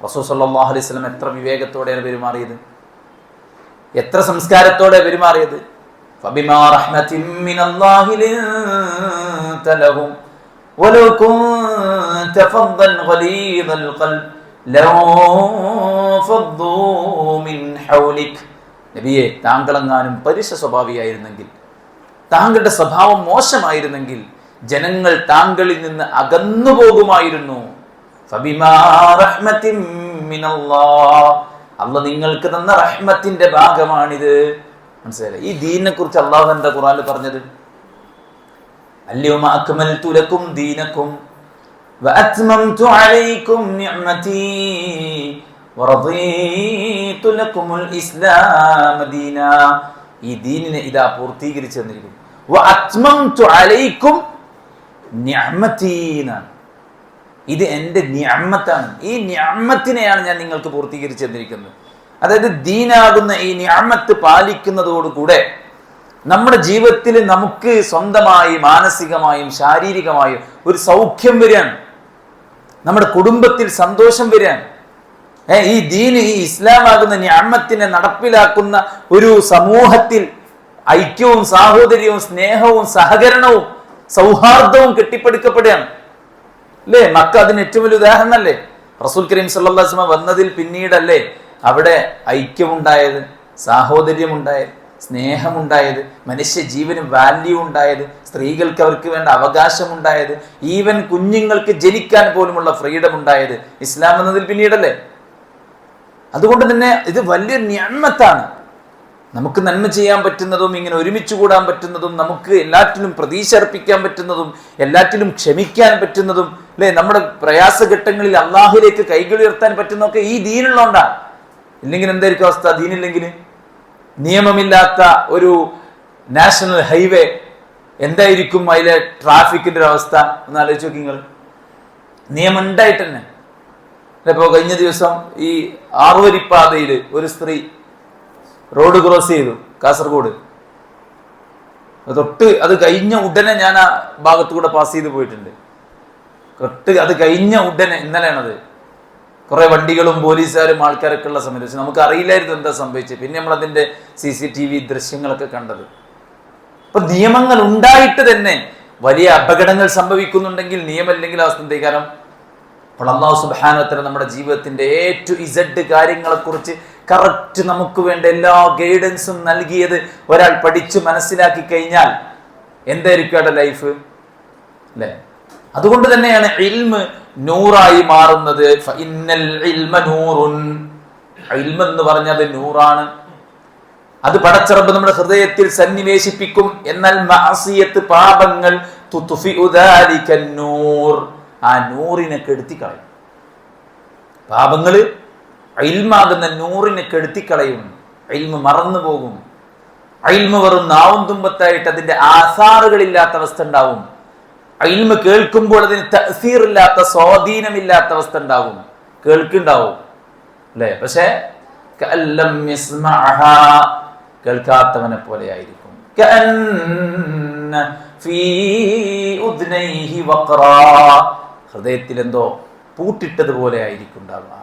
റസൂൽ സല്ലല്ലാഹു അലൈഹി വസല്ലം എത്ര വിവേകത്തോടെയാണ് പെരുമാറിയത്, എത്ര സംസ്കാരത്തോടെ പെരുമാറിയത്. ഫബിമാ റഹ്മത്തിൻ മിനല്ലാഹി ലിൻത ലഹും വലൗ കുൻത ഫദ്ദൻ ഗലീദൽ ഖൽബ് ലൗഫദ്ദൂ മിൻ ഹൗലിക്. നബിയെ, താങ്കളെങ്ങാനും പരുഷ സ്വഭാവിയായിരുന്നെങ്കിൽ, താങ്കളുടെ സ്വഭാവം മോശമായിരുന്നെങ്കിൽ ജനങ്ങൾ താങ്കളിൽ നിന്ന് അകന്നു പോകുമായിരുന്നു. ഫബിമാ റഹ്മത്തിൻ മിനല്ലാഹ്, അല്ലാഹു നിങ്ങൾക്ക് തന്ന റഹ്മത്തിന്റെ ഭാഗമാണിത്. മനസ്സിലായില്ലേ? ഈ ദീനിനെ കുറിച്ച് അല്ലാഹു എന്താ ഖുർആനിൽ പറഞ്ഞത്? അൽയൗമ അക്മൽതു ലക്കും ദീനക്കും വഅത്മംതു അലൈക്കും നിഅമതി വറദീതു ലക്കുമുൽ ഇസ്ലാമ ദീനാ. ഈ ദീനിനെ ഇതാ പൂർത്തീകരിച്ചു തന്നിരിക്കുന്നു. വഅത്മംതു അലൈക്കും നിഅമതി, ഇത് എൻ്റെ നിഅമത്താണ്. ഈ നിഅമത്തിനെയാണ് ഞാൻ നിങ്ങൾക്ക് പൂർത്തീകരിച്ചു തന്നിരിക്കുന്നത്. അതായത് ദീനാകുന്ന ഈ നിഅമത്ത് പാലിക്കുന്നതോടുകൂടെ നമ്മുടെ ജീവിതത്തിൽ നമുക്ക് സ്വന്തമായി മാനസികമായും ശാരീരികമായും ഒരു സൗഖ്യം വരികയാണ്, നമ്മുടെ കുടുംബത്തിൽ സന്തോഷം വരികയാണ്. ഈ ദീന്, ഈ ഇസ്ലാമാകുന്ന നിഅമത്തിനെ നടപ്പിലാക്കുന്ന ഒരു സമൂഹത്തിൽ ഐക്യവും സാഹോദര്യവും സ്നേഹവും സഹകരണവും സൗഹാർദ്ദവും കെട്ടിപ്പടുക്കപ്പെടുകയാണ് അല്ലേ. മക്ക അതിന് ഏറ്റവും വലിയ ഉദാഹരണമല്ലേ. റസൂൽ കരീം സല്ലല്ലാഹു അലൈഹി വസല്ലം വന്നതിൽ പിന്നീടല്ലേ അവിടെ ഐക്യമുണ്ടായത്, സാഹോദര്യമുണ്ടായത്, സ്നേഹമുണ്ടായത്, മനുഷ്യ ജീവന് വാല്യൂ ഉണ്ടായത്, സ്ത്രീകൾക്ക് അവർക്ക് വേണ്ട അവകാശമുണ്ടായത്, ഈവൻ കുഞ്ഞുങ്ങൾക്ക് ജനിക്കാൻ പോലുമുള്ള ഫ്രീഡം ഉണ്ടായത് ഇസ്ലാം എന്നതിൽ പിന്നീടല്ലേ. അതുകൊണ്ട് തന്നെ ഇത് വലിയ നിഅമത്താണ്. നമുക്ക് നന്മ ചെയ്യാൻ പറ്റുന്നതും ഇങ്ങനെ ഒരുമിച്ച് കൂടാൻ പറ്റുന്നതും നമുക്ക് എല്ലാറ്റിലും പ്രതീക്ഷ അർപ്പിക്കാൻ പറ്റുന്നതും എല്ലാറ്റിലും ക്ഷമിക്കാൻ പറ്റുന്നതും അല്ലെ, നമ്മുടെ പ്രയാസഘട്ടങ്ങളിൽ അള്ളാഹുലേക്ക് കൈകൾ ഉയർത്താൻ പറ്റുന്നതൊക്കെ ഈ ദീനുള്ളതുകൊണ്ടാണ്. ഇല്ലെങ്കിൽ എന്തായിരിക്കും അവസ്ഥ? ദീനില്ലെങ്കിൽ നിയമമില്ലാത്ത ഒരു നാഷണൽ ഹൈവേ എന്തായിരിക്കും അതിലെ ട്രാഫിക്കിന്റെ ഒരു അവസ്ഥ ഒന്ന് ആലോചിച്ച് നോക്കി നിങ്ങൾ. നിയമം ഉണ്ടായിട്ട് തന്നെ ഇപ്പോൾ കഴിഞ്ഞ ദിവസം ഈ ആറുവരിപ്പാതയിൽ ഒരു സ്ത്രീ റോഡ് ക്രോസ് ചെയ്തു കാസർഗോഡ്. തൊട്ട് അത് കഴിഞ്ഞ ഉടനെ ഞാൻ ആ ഭാഗത്തുകൂടെ പാസ് ചെയ്ത് പോയിട്ടുണ്ട്. തൊട്ട് അത് കഴിഞ്ഞ ഉടനെ, ഇന്നലെയാണത്, കുറെ വണ്ടികളും പോലീസുകാരും ആൾക്കാരൊക്കെ ഉള്ള സമയത്ത്. പക്ഷെ നമുക്ക് അറിയില്ലായിരുന്നു എന്താ സംഭവിച്ചത്. പിന്നെ നമ്മളതിന്റെ CCTV ദൃശ്യങ്ങളൊക്കെ കണ്ടത്. അപ്പൊ നിയമങ്ങൾ ഉണ്ടായിട്ട് തന്നെ വലിയ അപകടങ്ങൾ സംഭവിക്കുന്നുണ്ടെങ്കിൽ നിയമമില്ലെങ്കിൽ അവസ്ഥ എന്തേ? കാരണം അപ്പോൾ അല്ലാഹു സുബ്ഹാനഹു വ തആല നമ്മുടെ ജീവിതത്തിന്റെ A to Z കാര്യങ്ങളെക്കുറിച്ച് കറക്റ്റ് നമുക്ക് വേണ്ട എല്ലാ ഗൈഡൻസും നൽകിയത് ഒരാൾ പഠിച്ചു മനസ്സിലാക്കി കഴിഞ്ഞാൽ എന്തായിരിക്കും അവിടെ ലൈഫ് അല്ലേ. അതുകൊണ്ട് തന്നെയാണ് ഇൽമ് നൂറായി മാറുന്നത്. ഫഇന്നൽ ഇൽമ നൂറുൻ, ഇൽമ എന്ന് പറഞ്ഞത് നൂറാണ്. അത് പടച്ച റബ്ബ് നമ്മുടെ ഹൃദയത്തിൽ സന്നിവേശിപ്പിക്കും. എന്നാൽ മഅസിയത്ത്, പാപങ്ങൾ, തുത്ഫിഉ ദാലിക നൂർ, ആ നൂറിനെ കെടുത്തിക്കളയും. പാപങ്ങള് ഇൽമാകുന്ന നൂറിനെ കെടുത്തിക്കളയും. ഇൽമ് മറന്നു പോകും. ഇൽമ് വെറും നാവും തുമ്പത്തായിട്ട് അതിന്റെ ആസാറുകളില്ലാത്ത അവസ്ഥ ഉണ്ടാവും. ഇൽമ് കേൾക്കുമ്പോൾ അതിന് തഅ്സീറില്ലാത്ത, സ്വാധീനമില്ലാത്ത അവസ്ഥ ഉണ്ടാവും. കേൾക്കുണ്ടാവും അല്ലേ, പക്ഷെ കഅല്ലം യസ്മഅഹാ, കേൾക്കാത്തവനെ പോലെ ആയിരിക്കും. കഅന്ന ഫീ ഉദ്നൈഹി വഖറാ, ഹൃദയത്തിൽ എന്തോ പൂട്ടിട്ടതുപോലെ ആയിരിക്കും ഉണ്ടാവുക.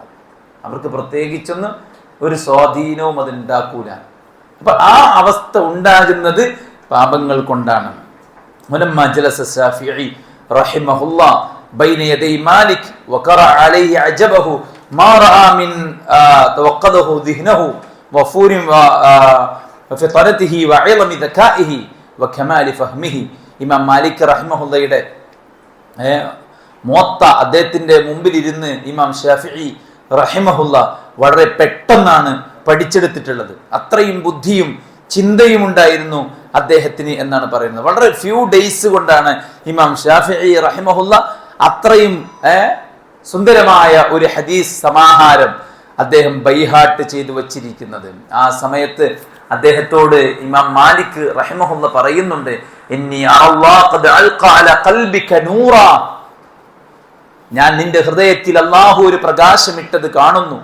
അവർക്ക് പ്രത്യേകിച്ചൊന്നും ഒരു സ്വാധീനവും അതുണ്ടാക്കൂല. അപ്പൊ ആ അവസ്ഥ ഉണ്ടാകുന്നത് പാപങ്ങൾ കൊണ്ടാണ്. ولما جلس الشافعي رحمه الله بين يدي مالك وقرأ عليه عجبه ما رأى من توقده ذهنه وفور وفطرته وعظم ذكائه وكمال فهمه. ഇമാം മാലിക് റഹിമഹുള്ളയുടെ മുവത്ത അദ്ദേഹത്തിന്റെ മുമ്പിൽ ഇരുന്ന് ഇമാം ഷാഫിഈ റഹിമഹുല്ല വളരെ പെട്ടെന്നാണ് പഠിച്ചെടുത്തിട്ടുള്ളത്. അത്രയും ബുദ്ധിയും ചിന്തയും ഉണ്ടായിരുന്നു അദ്ദേഹത്തിന് എന്നാണ് പറയുന്നത്. വളരെ ഫ്യൂ ഡേയ്സ് കൊണ്ടാണ് ഇമാം ഷാഫിഈ റഹിമഹുല്ല അത്രയും സുന്ദരമായ ഒരു ഹദീസ് സമാഹാരം അദ്ദേഹം ബൈഹാട്ട് ചെയ്തു വച്ചിരിക്കുന്നത്. ആ സമയത്ത് അദ്ദേഹത്തോട് ഇമാം മാലിക് റഹിമഹുല്ല പറയുന്നുണ്ട്, ഞാൻ നിന്റെ ഹൃദയത്തിൽ അല്ലാഹു ഒരു പ്രകാശമിട്ടത് കാണുന്നു.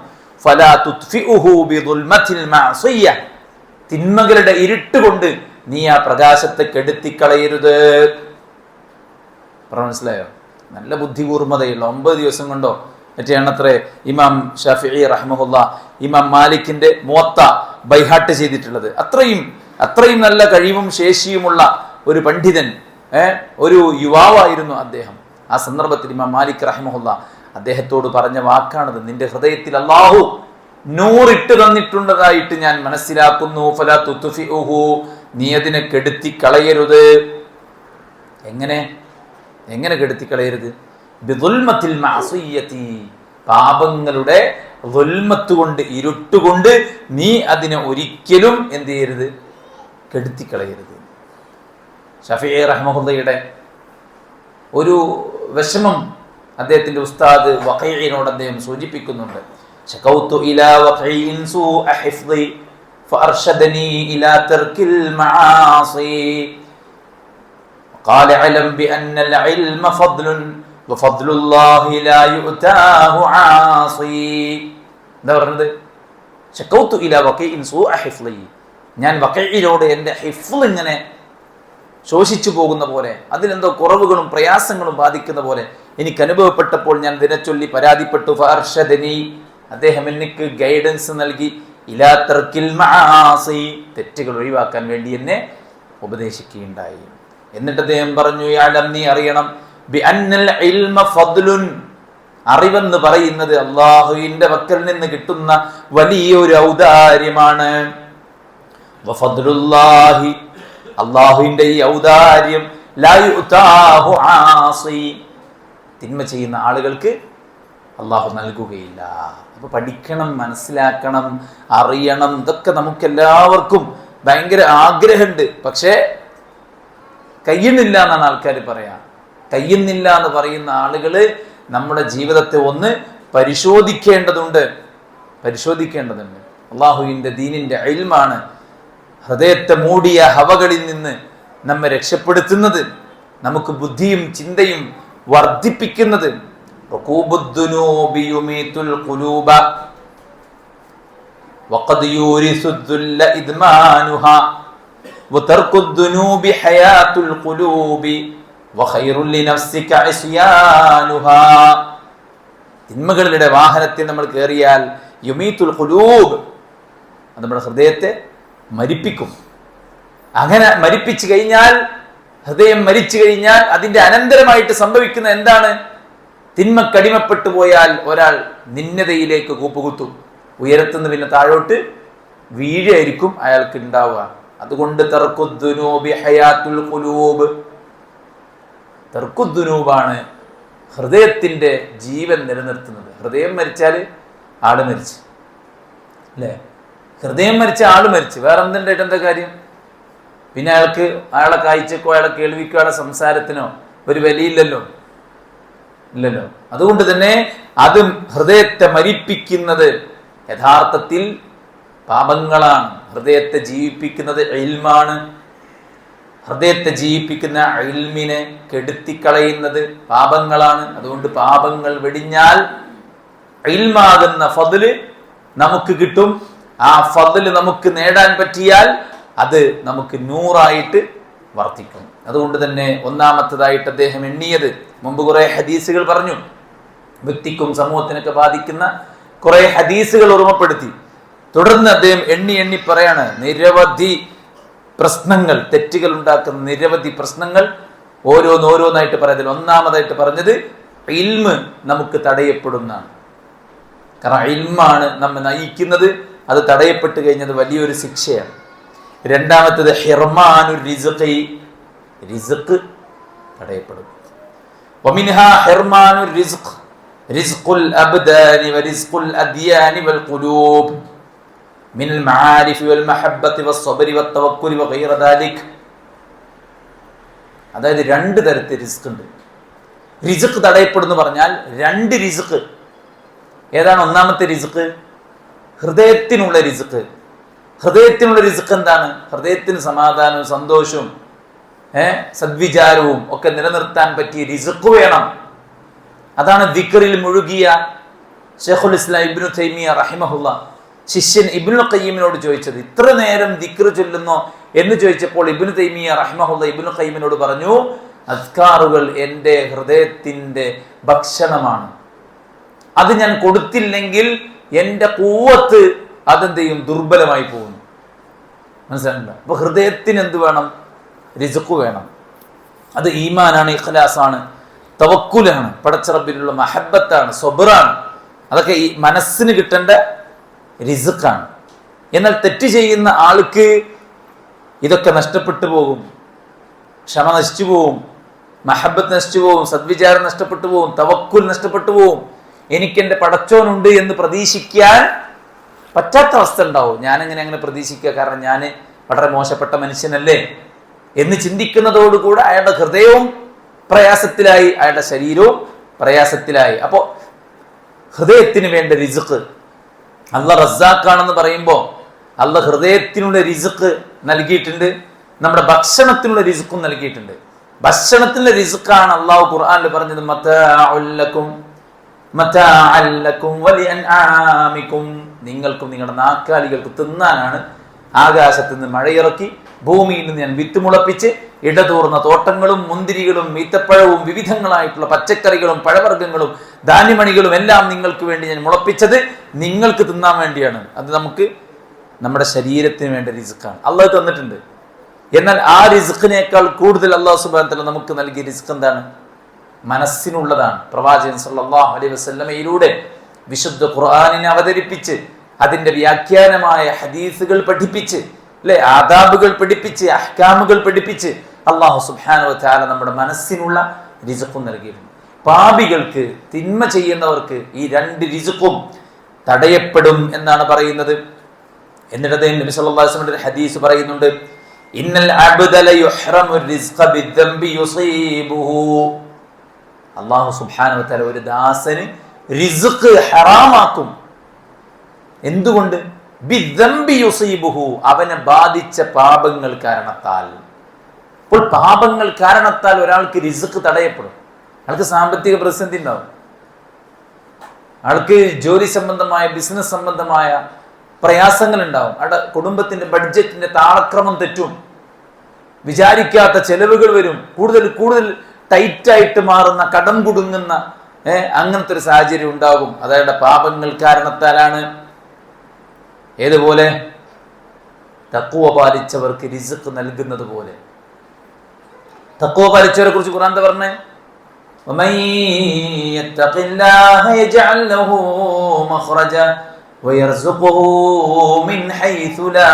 തിന്മകളുടെ ഇരുട്ട് കൊണ്ട് നീ ആ പ്രകാശത്തെ കെടുത്തിക്കളയരുത്. മനസ്സിലായോ? നല്ല ബുദ്ധി കൂർമ്മതയുള്ള 9 ദിവസം കൊണ്ടോ മറ്റേയാണത്രേ ഇമാം ഷാഫിഈ റഹിമഹുല്ല ഇമാം മാലിക്കിന്റെ മുവത്ത ബൈഹാട്ട് ചെയ്തിട്ടുള്ളത്. അത്രയും നല്ല കഴിവും ശേഷിയുമുള്ള ഒരു പണ്ഡിതൻ, ഒരു യുവാവായിരുന്നു അദ്ദേഹം. ആ സന്ദർഭത്തിൽ ഇമാം മാലിക് റഹിമഹുല്ല അദ്ദേഹത്തോട് പറഞ്ഞ വാക്കാണത്, നിന്റെ ഹൃദയത്തിൽ അല്ലാഹു നൂറിട്ട് തന്നിട്ടുള്ളതായിട്ട് ഞാൻ മനസ്സിലാക്കുന്നു. ഫലാ തുത്ഫിഉഹു, നീ അതിനെ കെടുത്തി കളയരുത്. എങ്ങനെ കെടുത്തി കളയരുത്? ബിദുൽമത്തിൽ മഅസിയ്യതി, പാപങ്ങളുടെ ദുൽമത്ത് കൊണ്ട്, ഇരുട്ടുകൊണ്ട് നീ അതിനെ ഒരിക്കലും എന്ത് ചെയ്യരുത്? കെടുത്തി കളയരുത്. ഷഫീഈ റഹ്മഹുല്ലയുടെ ഒരു വിഷമം അദ്ദേഹത്തിന്റെ ഉസ്താദ് വഖീഇനോട് അദ്ദേഹം സൂചിപ്പിക്കുന്നുണ്ട്. ശകൗതു ഇലാ വഖീഇൻ സൂഅ ഹിഫ്ളി ഫഅർശദനി ഇലാ തർക്കിൽ മആസി ഖാല അലം ബിഅന്നൽ ഇൽമ ഫദ്ലുൻ വഫദ്ലുല്ലാഹി ലാ യുഅതാഹു ആസി. എന്താ പറഞ്ഞത്? ശകൗതു ഇലാ വഖീഇൻ സൂഅ ഹിഫ്ളി, ഞാൻ വഖീഇനോട് എൻ്റെ ഹിഫ്ള് ഇങ്ങനെ ശോഷിച്ചു പോകുന്ന പോലെ, അതിലെന്തോ കുറവുകളും പ്രയാസങ്ങളും ബാധിക്കുന്ന പോലെ എനിക്ക് അനുഭവപ്പെട്ടപ്പോൾ ഞാൻ ദിനച്ചൊല്ലി പരാതിപ്പെട്ടു. ഫഅർശദനി, അദ്ദേഹം എനിക്ക് ഗൈഡൻസ് നൽകി. ഇലാ തർക്കിൽ മആസി, തെറ്റുകൾ ഒഴിവാക്കാൻ വേണ്ടി എന്നെ ഉപദേശിക്കുകയുണ്ടായി. എന്നിട്ട് അദ്ദേഹം പറഞ്ഞു, യഅലം, നീ അറിയണം, ബിഅന്നൽ ഇൽമ ഫദ്ലുൻ, അറിവെന്ന് പറയുന്നത് അല്ലാഹുവിന്റെ പക്കൽ നിന്ന് കിട്ടുന്ന വലിയൊരു ഔദാര്യമാണ്. വഫദ്ലുല്ലാഹി, അല്ലാഹുവിന്റെ ഈ ഔദാര്യം ലാ യുഅതാഹു ആസി, തിന്മ ചെയ്യുന്ന ആളുകൾക്ക് അല്ലാഹു നൽകുകയില്ല. അപ്പൊ പഠിക്കണം, മനസ്സിലാക്കണം, അറിയണം. ഇതൊക്കെ നമുക്കെല്ലാവർക്കും ഭയങ്കര ആഗ്രഹമുണ്ട്. പക്ഷേ കഴിയുന്നില്ല എന്നാണ് ആൾക്കാർ പറയാ. കഴിയുന്നില്ല എന്ന് പറയുന്ന ആളുകള് നമ്മുടെ ജീവിതത്തെ ഒന്ന് പരിശോധിക്കേണ്ടതുണ്ട്. അല്ലാഹുവിന്റെ ദീനിന്റെ ഇൽമാണ് ഹൃദയത്തെ മൂടിയ ഹവകളിൽ നിന്ന് നമ്മെ രക്ഷപ്പെടുത്തുന്നത്, നമുക്ക് ബുദ്ധിയും ചിന്തയും വർദ്ധിപ്പിക്കുന്നത്. തിന്മകളുടെ വാഹനത്തിൽ നമ്മൾ കയറിയാൽ യുമീത്തുൽ ഖുലൂബ്, അത് നമ്മുടെ ഹൃദയത്തെ മരിപ്പിക്കും. അങ്ങനെ മരിപ്പിച്ചു കഴിഞ്ഞാൽ, ഹൃദയം മരിച്ചു കഴിഞ്ഞാൽ അതിന്റെ അനന്തരമായിട്ട് സംഭവിക്കുന്ന എന്താണ്? തിന്മക്കടിമപ്പെട്ടു പോയാൽ ഒരാൾ നിന്നതയിലേക്ക് കൂപ്പുകുത്തും. ഉയരത്തുനിന്ന് പിന്നെ താഴോട്ട് വീഴായിരിക്കും അയാൾക്ക് ഉണ്ടാവുക. അതുകൊണ്ട് തർക്കുദ്ദുനൂബി ഹയാത്തുൽ ഖുലൂബ്, തർക്കുദ്ദുനൂബാണ് ഹൃദയത്തിന്റെ ജീവൻ നിലനിർത്തുന്നത്. ഹൃദയം മരിച്ചാൽ ആള് മരിച്ചു, അല്ലേ? ഹൃദയം മരിച്ച ആള് മരിച്ചു, വേറെ എന്തുണ്ടായിട്ട് എന്താ കാര്യം? പിന്നെ അയാളെ കാഴ്ചക്കോ അയാളെ കേൾവിക്കോ അയാളെ സംസാരത്തിനോ ഒരു വിലയില്ലല്ലോ. അതുകൊണ്ട് തന്നെ അതും ഹൃദയത്തെ മരിപ്പിക്കുന്നത് യഥാർത്ഥത്തിൽ പാപങ്ങളാണ്. ഹൃദയത്തെ ജീവിപ്പിക്കുന്നത് ഇൽമാണ്. ഹൃദയത്തെ ജീവിപ്പിക്കുന്ന ഇൽമിനെ കെടുത്തിക്കളയുന്നത് പാപങ്ങളാണ്. അതുകൊണ്ട് പാപങ്ങൾ വെടിഞ്ഞാൽ ഇൽമാകുന്ന ഫദ്ല് നമുക്ക് കിട്ടും. ആ ഫദ്ല് നമുക്ക് നേടാൻ പറ്റിയാൽ അത് നമുക്ക് നൂറായിട്ട് വർദ്ധിക്കും. അതുകൊണ്ട് തന്നെ ഒന്നാമത്തേതായിട്ട് അദ്ദേഹം എണ്ണിയത്, മുമ്പ് കുറെ ഹദീസുകൾ പറഞ്ഞു, വ്യക്തിക്കും സമൂഹത്തിനൊക്കെ ബാധിക്കുന്ന കുറെ ഹദീസുകൾ ഓർമ്മപ്പെടുത്തി. തുടർന്ന് അദ്ദേഹം എണ്ണി പറയാണ് നിരവധി പ്രശ്നങ്ങൾ, തെറ്റുകൾ ഉണ്ടാക്കുന്ന നിരവധി പ്രശ്നങ്ങൾ ഓരോന്നായിട്ട് പറയുന്നതിൽ ഒന്നാമതായിട്ട് പറഞ്ഞത് ഇൽമ് നമുക്ക് തടയപ്പെടുന്നതാണ്. കാരണം ഇൽമാണ് നമ്മെ നയിക്കുന്നത്. അത് തടയപ്പെട്ട് കഴിഞ്ഞത് വലിയൊരു ശിക്ഷയാണ്. രണ്ടാമത്തേത് ഹിർമാനു റിസ്ഖി, റിസ്ഖ് തടയപ്പെടും. വമിൻഹാ ഹിർമാനുർ റിസ്ഖ് റിസ്ഖുൽ അബ്ദാനി വറിസ്ഖുൽ അദ്യാനി വൽ ഖുലൂബ് മിനൽ മആരിഫി വൽ മഹബ്ബത്തി വസ്സബ്രി വത്തവക്കുലി വഗൈറ ദാലിക്. അതായത് രണ്ട് തരത്തിൽ റിസ്ക് ഉണ്ട്. റിസ്ക് തടയപ്പെടുന്നു പറഞ്ഞാൽ രണ്ട് റിസ്ക്. ഏതാണ് ഒന്നാമത്തെ റിസ്ക്? ഹൃദയത്തിനുള്ള റിസ്ക്. ഹൃദയത്തിനുള്ള റിസ്ക് എന്താണ്? ഹൃദയത്തിന് സമാധാനവും സന്തോഷവും സദ്വിചാരവും ഒക്കെ നിലനിർത്താൻ പറ്റിയ റിസ്ക് വേണം. അതാണ് ദിക്റിൽ മുഴുകിയ ശൈഖുൽ ഇസ്ലാം ഇബ്നു തൈമിയ റഹിമഹുല്ല ശിഷ്യൻ ഇബ്നുൽ ഖയ്യിമിനോട് ചോദിച്ചത്. ഇത്ര നേരം ദിക്ർ ചൊല്ലുന്നോ എന്ന് ചോദിച്ചപ്പോൾ ഇബ്നു തൈമിയ റഹിമഹുല്ല ഇബ്നുൽ ഖയ്യിമിനോട് പറഞ്ഞു, അസ്കാറുകൾ എൻ്റെ ഹൃദയത്തിൻ്റെ ഭക്ഷണമാണ്. അത് ഞാൻ കൊടുത്തില്ലെങ്കിൽ എൻ്റെ ഖുവ്വത്ത് അതെന്ത് ചെയ്യും? ദുർബലമായി പോകുന്നു. മനസ്സിലാകുന്നുണ്ടോ? അപ്പൊ ഹൃദയത്തിന് എന്ത് വേണം? റിസ്ഖ് വേണം. അത് ഈമാനാണ്, ഇഖ്ലാസാണ്, തവക്കുലാണ്, പടച്ച റബ്ബിലുള്ള മഹബ്ബത്താണ്, സബ്റാണ്. അതൊക്കെ ഈ മനസ്സിന് കിട്ടേണ്ട റിസ്ഖാണ്. എന്നാൽ തെറ്റ് ചെയ്യുന്ന ആൾക്ക് ഇതൊക്കെ നഷ്ടപ്പെട്ടു പോകും. ക്ഷമ നശിച്ചു പോവും, മഹബ്ബത്ത് നശിച്ചു പോവും, സദ്വിചാരം നഷ്ടപ്പെട്ടു പോവും, തവക്കുൽ നഷ്ടപ്പെട്ടു പോവും. എനിക്കെൻ്റെ പടച്ചോനുണ്ട് എന്ന് പ്രതീക്ഷിക്കാൻ പറ്റാത്ത അവസ്ഥ ഉണ്ടാവും. ഞാനെങ്ങനെ അങ്ങനെ പ്രതീക്ഷിക്കുക? കാരണം ഞാൻ വളരെ മോശപ്പെട്ട മനുഷ്യനല്ലേ എന്ന് ചിന്തിക്കുന്നതോടുകൂടെ അയാളുടെ ഹൃദയവും പ്രയാസത്തിലായി, അയാളുടെ ശരീരവും പ്രയാസത്തിലായി. അപ്പോൾ ഹൃദയത്തിന് വേണ്ട റിസ്ഖ് അല്ലാഹ് റസ്സാഖാണെന്ന് പറയുമ്പോൾ അല്ലാഹ് ഹൃദയത്തിനുള്ള റിസ്ഖ് നൽകിയിട്ടുണ്ട്, നമ്മുടെ ഭക്ഷണത്തിനുള്ള റിസ്ഖും നൽകിയിട്ടുണ്ട്. ഭക്ഷണത്തിനുള്ള റിസ്ഖാണ് അല്ലാഹു ഖുർആനിൽ പറഞ്ഞത്, നിങ്ങൾക്കും നിങ്ങളുടെ നാക്കാലികൾക്ക് തിന്നാനാണ് ആകാശത്ത് നിന്ന് മഴയിറക്കി, ഭൂമിയിൽ നിന്ന് ഞാൻ വിത്ത് മുളപ്പിച്ച് ഇടതൂർന്ന തോട്ടങ്ങളും മുന്തിരികളും ഈത്തപ്പഴവും വിവിധങ്ങളായിട്ടുള്ള പച്ചക്കറികളും പഴവർഗ്ഗങ്ങളും ധാന്യമണികളും എല്ലാം നിങ്ങൾക്ക് വേണ്ടി ഞാൻ മുളപ്പിച്ചത് നിങ്ങൾക്ക് തിന്നാൻ വേണ്ടിയാണ്. അത് നമുക്ക് നമ്മുടെ ശരീരത്തിന് വേണ്ട റിസ്ക്കാണ് അള്ളാഹ് തന്നിട്ടുണ്ട്. എന്നാൽ ആ റിസ്ക്കിനേക്കാൾ കൂടുതൽ അള്ളാഹു സുബ്ഹാനഹു വ തആല നമുക്ക് നൽകിയ റിസ്ക് എന്താണ്? മനസ്സിനുള്ളതാണ്. പ്രവാചകൻ സല്ലല്ലാഹു അലൈഹി വസല്ലമയിലൂടെ വിശുദ്ധ ഖുർആനിനെ അവതരിപ്പിച്ച് അതിന്റെ വ്യാഖ്യാനമായ ഹദീസുകൾ പഠിപ്പിച്ച്, അല്ലെ, ആദാബുകൾ പഠിപ്പിച്ച്, അഹ്കാമുകൾ പഠിപ്പിച്ച് അള്ളാഹു സുബ്ഹാനഹു വ തആല നമ്മുടെ മനസ്സിനുള്ള റിസ്ഖും നൽകിയിട്ടുണ്ട്. പാപികൾക്ക്, തിന്മ ചെയ്യുന്നവർക്ക് ഈ രണ്ട് റിസ്ഖും തടയപ്പെടും എന്നാണ് പറയുന്നത്. എന്നിട്ട് നബി സല്ലല്ലാഹു അലൈഹി വസല്ലം ഹദീസ് പറയുന്നുണ്ട്, ഇന്നൽ അബ്ദ ലയുഹ്റമു റിസ്ഖ ബിദ്ദംബി യുസീബുഹു. അല്ലാഹു സുബ്ഹാനഹു വ തആല ഒരു ദാസന് റിസ്ഖ് ഹറാമാക്കും. എന്തുകൊണ്ട്? ബിദ്ദംബി യുസീബുഹു, അവനെ ബാധിച്ച പാപങ്ങൾ കാരണത്താൽ. അപ്പോൾ പാപങ്ങൾ കാരണത്താൽ ഒരാൾക്ക് റിസ്ഖ് തടയപ്പെടും. ആൾക്ക് സാമ്പത്തിക പ്രതിസന്ധി ഉണ്ടാവും, ആൾക്ക് ജോലി സംബന്ധമായ ബിസിനസ് സംബന്ധമായ പ്രയാസങ്ങൾ ഉണ്ടാവും, അവിടെ കുടുംബത്തിന്റെ ബഡ്ജറ്റിന്റെ താളക്രമം തെറ്റും, വിചാരിക്കാത്ത ചെലവുകൾ വരും, കൂടുതൽ കൂടുതൽ ടൈറ്റായിട്ട് മാറുന്ന, കടം കുടുങ്ങുന്ന അങ്ങനത്തെ ഒരു സാഹചര്യം ഉണ്ടാകും. അതായത് പാപങ്ങൾ കാരണത്താലാണ്. ഏതുപോലെ? തഖ്വ പാലിച്ചവർക്ക് റിസ്ഖ് നൽകുന്നത് പോലെ. തഖ്വ പാലിച്ചവരെ കുറിച്ച് ഖുർആൻ എന്താ പറഞ്ഞേ? വമൻ യത്തഖില്ലാഹ യജ്അൽ ലഹു മഖ്റജ വയർസുഖുഹു മിൻ ഹൈസു ലാ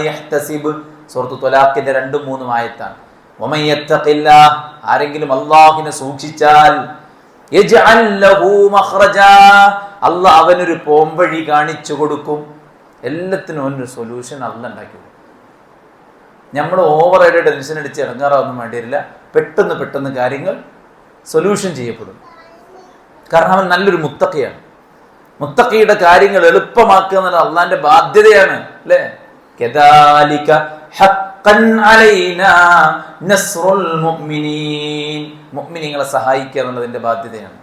യഹ്തസിബ്. സൂറത്ത് ത്വലാഖിന്റെ 2-3 ആയത്താണ്. വമൻ യത്തഖില്ലാഹ്, ആരെങ്കിലും അല്ലാഹുവിനെ സൂക്ഷിച്ചാൽ, യജ്അൽ ലഹു മഖ്റജ, അല്ലാഹ് അവനൊരു പോംവഴി കാണിച്ചു കൊടുക്കും. എല്ലാത്തിനും ഒരു സൊല്യൂഷൻ അല്ലാഹ് ഉണ്ടാക്കി കൊടുക്കും. നമ്മൾ ഓവറായിട്ട് ടെൻഷൻ അടിച്ച് ഇറങ്ങാറൊന്നും വേണ്ടിയില്ല. പെട്ടെന്ന് പെട്ടെന്ന് കാര്യങ്ങൾ സൊല്യൂഷൻ ചെയ്യപ്പെടും. കാരണം അവൻ നല്ലൊരു മുത്തഖിയാണ്. മുത്തഖിയുടെ കാര്യങ്ങൾ എളുപ്പമാക്കുക എന്നുള്ളത് അള്ളാന്റെ ബാധ്യതയാണ്, അല്ലേ? കദാലിക ഹഖ്ഖൻ അലൈനാ നസ്റുൽ മുഅ്മിനീൻ, മുഅ്മിനീങ്ങളെ സഹായിക്കുക എന്നുള്ളതിന്റെ ബാധ്യതയാണ്.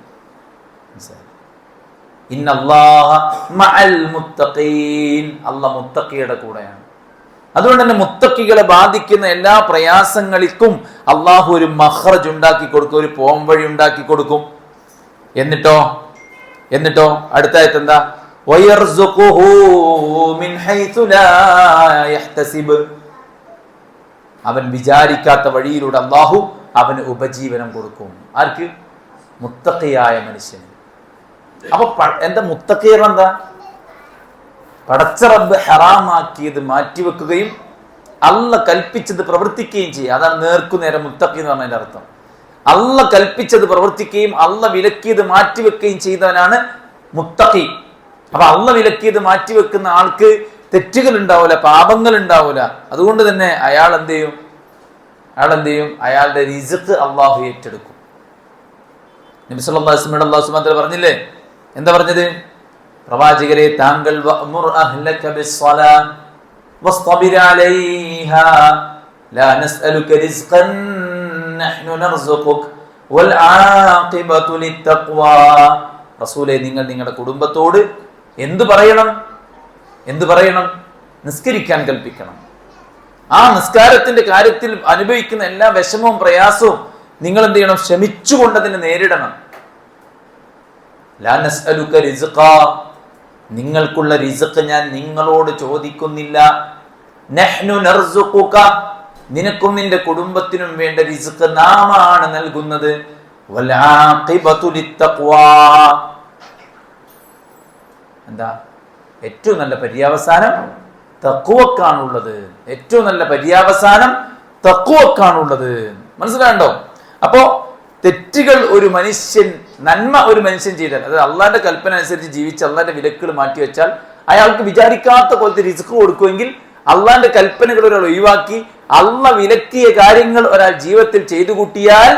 ഇന്നല്ലാഹ മഅൽ മുത്തഖീൻ, അല്ലാഹ് മുത്തഖിയുടെ കൂടെയാണ്. അതുകൊണ്ട് തന്നെ മുത്തഖികളെ ബാധിക്കുന്ന എല്ലാ പ്രയാസങ്ങൾക്കും അള്ളാഹു ഒരു മഖ്റജ് ഉണ്ടാക്കി കൊടുക്കും, ഒരു പോംവഴി ഉണ്ടാക്കി കൊടുക്കും. എന്നിട്ടോ അടുത്ത ആയത്ത് എന്താ? വയർസുഖുഹു മിൻ ഹൈസു ലാ യഹ്തസിബ്, അവൻ വിചാരിക്കാത്ത വഴിയിലൂടെ അള്ളാഹു അവന് ഉപജീവനം കൊടുക്കും. ആർക്ക്? മുത്തഖിയായ മനുഷ്യന്. അപ്പൊ എന്താ മുത്തഖി എന്താ? പടച്ച റബ്ബ് ഹറാമാക്കിയത് മാറ്റിവെക്കുകയും അള്ളാഹ് കൽപ്പിച്ചത് പ്രവർത്തിക്കുകയും ചെയ്യുക. അതാണ് നേർക്കുനേരെ മുത്തഖി എന്ന് പറഞ്ഞതിന്റെ അർത്ഥം. അള്ള കൽപ്പിച്ചത് പ്രവർത്തിക്കുകയും അള്ള വിലക്കിയത് മാറ്റിവെക്കുകയും ചെയ്തവനാണ് മുത്തഖി. അപ്പൊ അള്ള വിലക്കിയത് മാറ്റിവെക്കുന്ന ആൾക്ക് തെറ്റുകൾ ഉണ്ടാവില്ല, പാപങ്ങൾ ഉണ്ടാവില്ല. അതുകൊണ്ട് തന്നെ അയാൾ എന്ത് ചെയ്യും? അയാളുടെ റിസ്ഖ് അള്ളാഹു ഏറ്റെടുക്കും. നബി സല്ലല്ലാഹു അലൈഹി വസല്ലം അല്ലാഹു സുബ്ഹാനഹു വ തആല പറഞ്ഞില്ലേ? എന്താ പറഞ്ഞത്? പ്രവാചകരെ, താങ്കൾ വഅ്മുർ അഹ്ലക ബിസ്സലാ വസ്തബിർ അലൈഹാ ലാ നസ്അലുക റിസ്ഖൻ നഹ്നു നർസുഖുക വൽ ആഖിബതു ലിത്തഖ്വാ. റസൂലേ, നിങ്ങൾ നിങ്ങളുടെ കുടുംബത്തോട് എന്തു പറയണം? നിസ്കരിക്കാൻ കൽപ്പിക്കണം. ആ നിസ്കാരത്തിന്റെ കാര്യത്തിൽ അനുഭവിക്കുന്ന എല്ലാ വിഷമവും പ്രയാസവും നിങ്ങൾ എന്ത് ചെയ്യണം? ക്ഷമിച്ചുകൊണ്ട് അതിനെ നേരിടണം. ലാ നസ്അലുക റിസ്ഖാ, നിങ്ങൾക്കുള്ള റിസ്ഖ് ഞാൻ നിങ്ങളോട് ചോദിക്കുന്നില്ല. നഹ്നു നർസുഖുക, നിനക്കും നിന്റെ കുടുംബത്തിനും വേണ്ട റിസ്ഖ് നാമാണ് നൽകുന്നത്. വൽ ആഖിബതു ലിത്തഖ്വാ, എന്താ? ഏറ്റവും നല്ല പര്യവസാനം തഖ്വക്കാണുള്ളത്. ഏറ്റവും നല്ല പര്യവസാനം തഖ്വക്കാണുള്ളത്. മനസ്സിലാണ്ടോ? അപ്പോ തെറ്റുകൾ ഒരു മനുഷ്യൻ, നന്മ ഒരു മനുഷ്യൻ ചെയ്താൽ, അത് അള്ളാന്റെ കൽപ്പന അനുസരിച്ച് ജീവിച്ച് അള്ളാന്റെ വിലക്കുകൾ മാറ്റിവെച്ചാൽ അയാൾക്ക് വിചാരിക്കാത്ത പോലത്തെ റിസ്ക് കൊടുക്കുമെങ്കിൽ, അള്ളാന്റെ കൽപ്പനകൾ ഒരാൾ ഒഴിവാക്കി അള്ള വിലക്കിയ കാര്യങ്ങൾ ഒരാൾ ജീവിതത്തിൽ ചെയ്തു കൂട്ടിയാൽ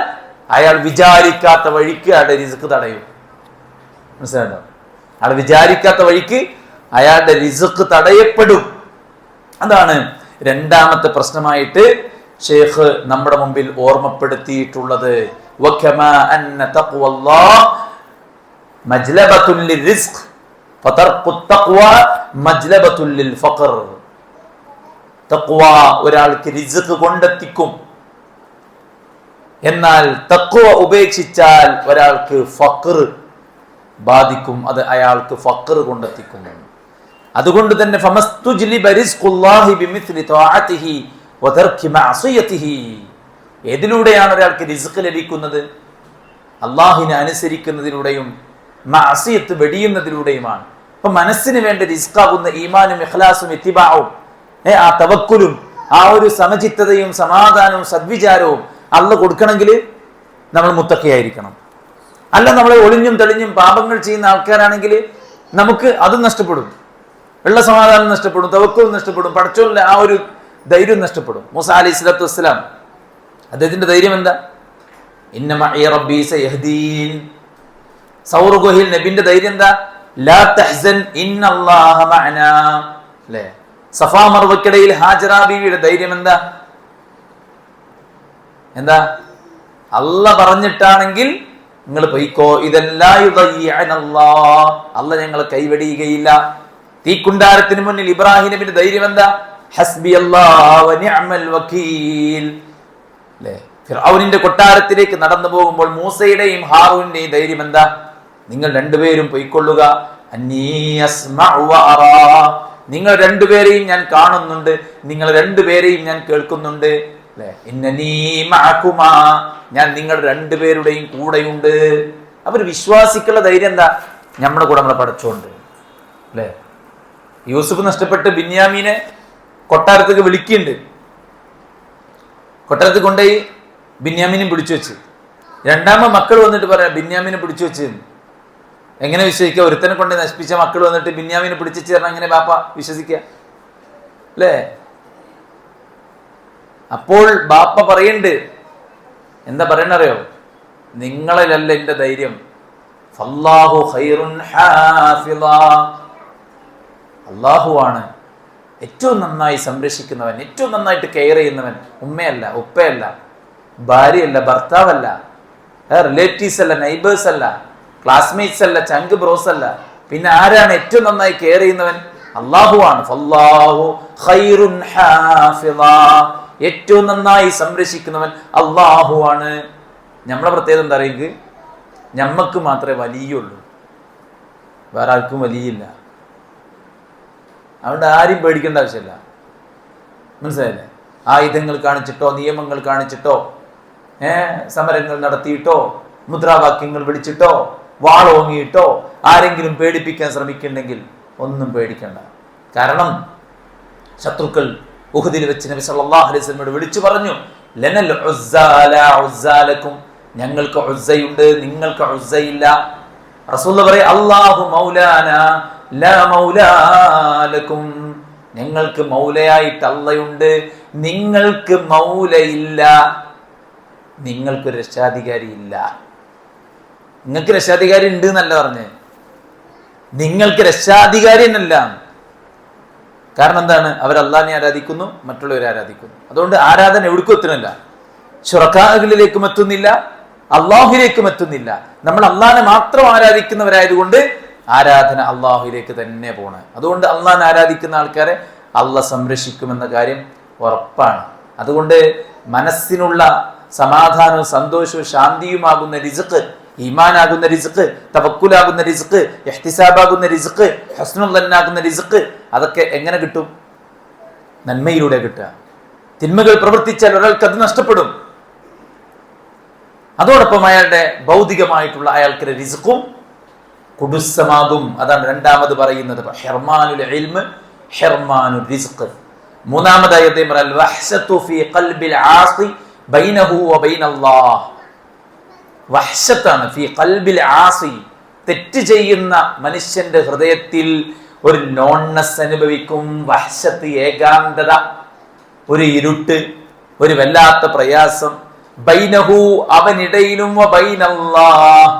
അയാൾ വിചാരിക്കാത്ത വഴിക്ക് അയാളുടെ റിസ്ക് തടയും. മനസ്സിലാണ്ടോ? അയാൾ വിചാരിക്കാത്ത വഴിക്ക് അയാളുടെ റിസ്ക് തടയപ്പെടും. അതാണ് രണ്ടാമത്തെ പ്രശ്നമായിട്ട് ഷേഖ് നമ്മുടെ മുമ്പിൽ ഓർമ്മപ്പെടുത്തിയിട്ടുള്ളത്. വകമാ അന്ന തഖ്വല്ലാഹ് മജ്ലബത്തുൽ ലിർറിസ്ഖ് ഫതർഖുത് തഖ്വ മജ്ലബത്തുൽ ലിൽ ഫഖർ. തഖ്വ ഒരാൾക്ക് റിസ്ക് കൊണ്ടെത്തിക്കും, എന്നാൽ തഖ്വ ഉപേക്ഷിച്ചാൽ ഒരാൾക്ക് ഫഖർ ബാധിക്കും, അത് അയാൾക്ക് ഫഖർ കൊണ്ടെത്തിക്കും. അതുകൊണ്ട് തന്നെ ഫമസ്തുജ്ലിബ റിസ്ഖുല്ലാഹി ബിമിസ്ലി തആതിഹി വതർക്കി മഅസിയതിഹി. ഏതിലൂടെയാണ് ഒരാൾക്ക് റിസ്ക് ലഭിക്കുന്നത്? അല്ലാഹുവിനെ അനുസരിക്കുന്നതിലൂടെയും മഅസിയത്ത് വെടിയുന്നതിലൂടെയുമാണ്. അപ്പൊ മനസ്സിന് വേണ്ട റിസ്കാകുന്ന ഈമാനും ഇഖ്ലാസും ഇത്തിബാഉം ആ തവക്കുലും ആ ഒരു സമചിത്തതയും സമാധാനവും സദ്വിചാരവും അള്ളാഹ് കൊടുക്കണമെങ്കിൽ നമ്മൾ മുത്തഖിയായിരിക്കണം. അല്ല, നമ്മൾ ഒളിഞ്ഞും തെളിഞ്ഞും പാപങ്ങൾ ചെയ്യുന്ന ആൾക്കാരാണെങ്കിൽ നമുക്ക് അതും നഷ്ടപ്പെടും. ഉള്ള സമാധാനം നഷ്ടപ്പെടും, തവക്കുൽ നഷ്ടപ്പെടും, പടച്ചോന്റെ ആ ഒരു ധൈര്യം നഷ്ടപ്പെടും. മൂസ അലൈഹി സ്വലാത്തു വസ്സലാം, അദ്ദേഹത്തിന്റെ ധൈര്യം എന്താ? ഇന്ന മഇ റബ്ബി സയഹ്ദീൻ. സൗർ ഗുഹയിൽ നബിന്റെ ധൈര്യം എന്താ? ലാ തഹ്സൻ ഇന്നല്ലാഹ മഅനാ. അല്ലേ? സഫാ മർവക്കിടയിൽ ഹാജറ ബീവിയുടെ ധൈര്യം എന്താ? അല്ല പറഞ്ഞിട്ടാണെങ്കിൽ നിങ്ങൾ പൊയ്ക്കോ, അല്ല ഞങ്ങളെ കൈവെടിയുകയില്ല. തീക്കുണ്ടാരത്തിന് മുന്നിൽ ഇബ്രാഹിം നബിന്റെ ധൈര്യം എന്താ? ഹസ്ബി അല്ലാഹു വ നിഅമൽ വകീൽ. അല്ലേ? ഫിർഔനിന്റെ കൊട്ടാരത്തിലേക്ക് നടന്നു പോകുമ്പോൾ മൂസയുടെയും ഹാറൂന്റെയും ധൈര്യം എന്താ? നിങ്ങൾ രണ്ടുപേരും പൊയ്ക്കൊള്ളുക. അന്നീ അസ്മഉ വ അറാ. നിങ്ങൾ രണ്ടുപേരെയും ഞാൻ കാണുന്നുണ്ട്, നിങ്ങൾ രണ്ടുപേരെയും ഞാൻ കേൾക്കുന്നുണ്ട്. അല്ലെ? ഇന്നനീ മഅകുമാ, ഞാൻ നിങ്ങൾ രണ്ടുപേരുടെയും കൂടെയുണ്ട്. അവർ വിശ്വാസിക്കുള്ള ധൈര്യം എന്താ? നമ്മുടെ കൂടെ നമ്മളെ പഠിച്ചോണ്ട്. അല്ലെ? യൂസുഫ് നഷ്ടപ്പെട്ട് ബിന്യാമീനെ കൊട്ടാരത്തേക്ക് വിളിക്കുന്നുണ്ട്. കൊട്ടാരത്തിൽ കൊണ്ടുപോയി ബിന്യാമീനെ പിടിച്ചു വെച്ച്. രണ്ടാമത് മക്കൾ വന്നിട്ട് പറയാം ബിന്യാമീനെ പിടിച്ചു വെച്ച്. എങ്ങനെ വിശ്വസിക്കുക? ഒരുത്തനെ കൊണ്ട് നശിപ്പിച്ച മക്കൾ വന്നിട്ട് ബിന്യാമീനെ പിടിച്ചു ചേർന്ന് എങ്ങനെ ബാപ്പ വിശ്വസിക്കുക? അല്ലേ? അപ്പോൾ ബാപ്പ പറയുന്നുണ്ട്, എന്താ പറയണറിയോ? നിങ്ങളിലല്ല എന്റെ ധൈര്യം, ഫല്ലാഹു ഖൈറുൻ ഹാഫിളാ. അള്ളാഹുവാണ് ഏറ്റവും നന്നായി സംരക്ഷിക്കുന്നവൻ, ഏറ്റവും നന്നായിട്ട് കെയർ ചെയ്യുന്നവൻ. ഉമ്മയല്ല, ഉപ്പയല്ല, ഭാര്യയല്ല, ഭർത്താവല്ല, റിലേറ്റീവ്സ് അല്ല, നൈബേഴ്സ് അല്ല, ക്ലാസ്മേറ്റ്സ് അല്ല, ചങ്ക് ബ്രോസ് അല്ല. പിന്നെ ആരാണ് ഏറ്റവും നന്നായി കെയർ ചെയ്യുന്നവൻ? അള്ളാഹുവാണ്. ഫല്ലാഹു ഖൈറുൻ ഹാഫിളാ. ഏറ്റവും നന്നായി സംരക്ഷിക്കുന്നവൻ അള്ളാഹുവാണ്. നമ്മളെ പ്രത്യേകത എന്താ അറിയുക? ഞമ്മക്ക് മാത്രമേ വലിയുള്ളൂ, വേറെ ആർക്കും വലിയില്ല. അതുകൊണ്ട് ആരും പേടിക്കേണ്ട ആവശ്യമില്ല. മനസ്സിലായില്ലേ? ആയുധങ്ങൾ കാണിച്ചിട്ടോ നിയമങ്ങൾ കാണിച്ചിട്ടോ സമരങ്ങൾ നടത്തിയിട്ടോ മുദ്രാവാക്യങ്ങൾ വിളിച്ചിട്ടോ വാളോങ്ങിയിട്ടോ ആരെങ്കിലും പേടിപ്പിക്കാൻ ശ്രമിക്കുന്നുണ്ടെങ്കിൽ ഒന്നും പേടിക്കണ്ട. കാരണം ശത്രുക്കൾ ഉഹദിൽ വെച്ച് നബി സല്ലല്ലാഹു അലൈഹി വസല്ലമയോട് വിളിച്ചു പറഞ്ഞു, ലനൽ ഉസ്സാ ലാ ഉസ്സാലക്കും, ഞങ്ങൾക്ക് ഉസ്സയുണ്ട്, നിങ്ങൾക്ക് ഉസ്സയില്ല. റസൂൽ പറയും അല്ലാഹു മൗലാന ലാ മൗലാ ലക്കും, ഞങ്ങൾക്ക് മൗലയായിട്ട് അള്ളയുണ്ട്, നിങ്ങൾക്ക് മൗലയില്ല, നിങ്ങൾക്ക് രക്ഷാധികാരി ഇല്ല. നിങ്ങൾക്ക് രക്ഷാധികാരി ഉണ്ട് എന്നല്ല പറഞ്ഞേ, നിങ്ങൾക്ക് രക്ഷാധികാരി എന്നല്ല. കാരണം എന്താണ്? അവർ അള്ളാഹിനെ ആരാധിക്കുന്നു, മറ്റുള്ളവരെ ആരാധിക്കുന്നു. അതുകൊണ്ട് ആരാധന എവിടേക്കും എത്തുന്നില്ല, ശുറക്കാകളിലേക്കും എത്തുന്നില്ല, അള്ളാഹുലേക്കും എത്തുന്നില്ല. നമ്മൾ അള്ളാഹിനെ മാത്രം ആരാധിക്കുന്നവരായതുകൊണ്ട് ആരാധന അള്ളാഹുലേക്ക് തന്നെ പോണ്. അതുകൊണ്ട് അള്ളാഹിനെ ആരാധിക്കുന്ന ആൾക്കാരെ അള്ളാഹ് സംരക്ഷിക്കുമെന്ന കാര്യം ഉറപ്പാണ്. അതുകൊണ്ട് മനസ്സിനുള്ള സമാധാനവും സന്തോഷവും ശാന്തിയുമാകുന്ന റിസ്ഖ്, ഈമാനാകുന്ന റിസ്ഖ്, തവക്കുലാകുന്ന റിസ്ഖ്, ഇഹ്തിസാബാകുന്ന റിസ്ഖ്, ഹുസ്നുൽ ദന്നാകുന്ന റിസ്ഖ്, അതൊക്കെ എങ്ങനെ കിട്ടും? നന്മയിലൂടെ കിട്ടുക. തിന്മകൾ പ്രവർത്തിച്ചാൽ ഒരാൾക്ക് അത് നഷ്ടപ്പെടും. അതോടൊപ്പം അയാളുടെ ഭൗതികമായിട്ടുള്ള അയാൾക്ക് റിസ്ഖും കുടുസമാകും. അതാണ് രണ്ടാമത് പറയുന്നത്, ഹിർമാനുൽ ഇൽമ് ഹിർമാനുർ റിസ്ഖ്. മൂന്നാമതായി അദ്ദേഹം പറയൽ വഹ്ശതു ഫീ ഖൽബിൽ ആസി ബൈനഹു വബൈനല്ലാഹ്. വഹ്ശത്താണ് ഫീ ഖൽബിൽ ആസി, തെറ്റ് ചെയ്യുന്ന മനുഷ്യന്റെ ഹൃദയത്തിൽ ഒരു ലോൺനെസ് അനുഭവിക്കും. വഹ്ശത്ത് ഏകാന്തത, ഒരു ഇരുട്ട്, ഒരു വല്ലാത്ത പ്രയാസം. ബൈനഹു അവനിടയിലും വബൈനല്ലാഹ്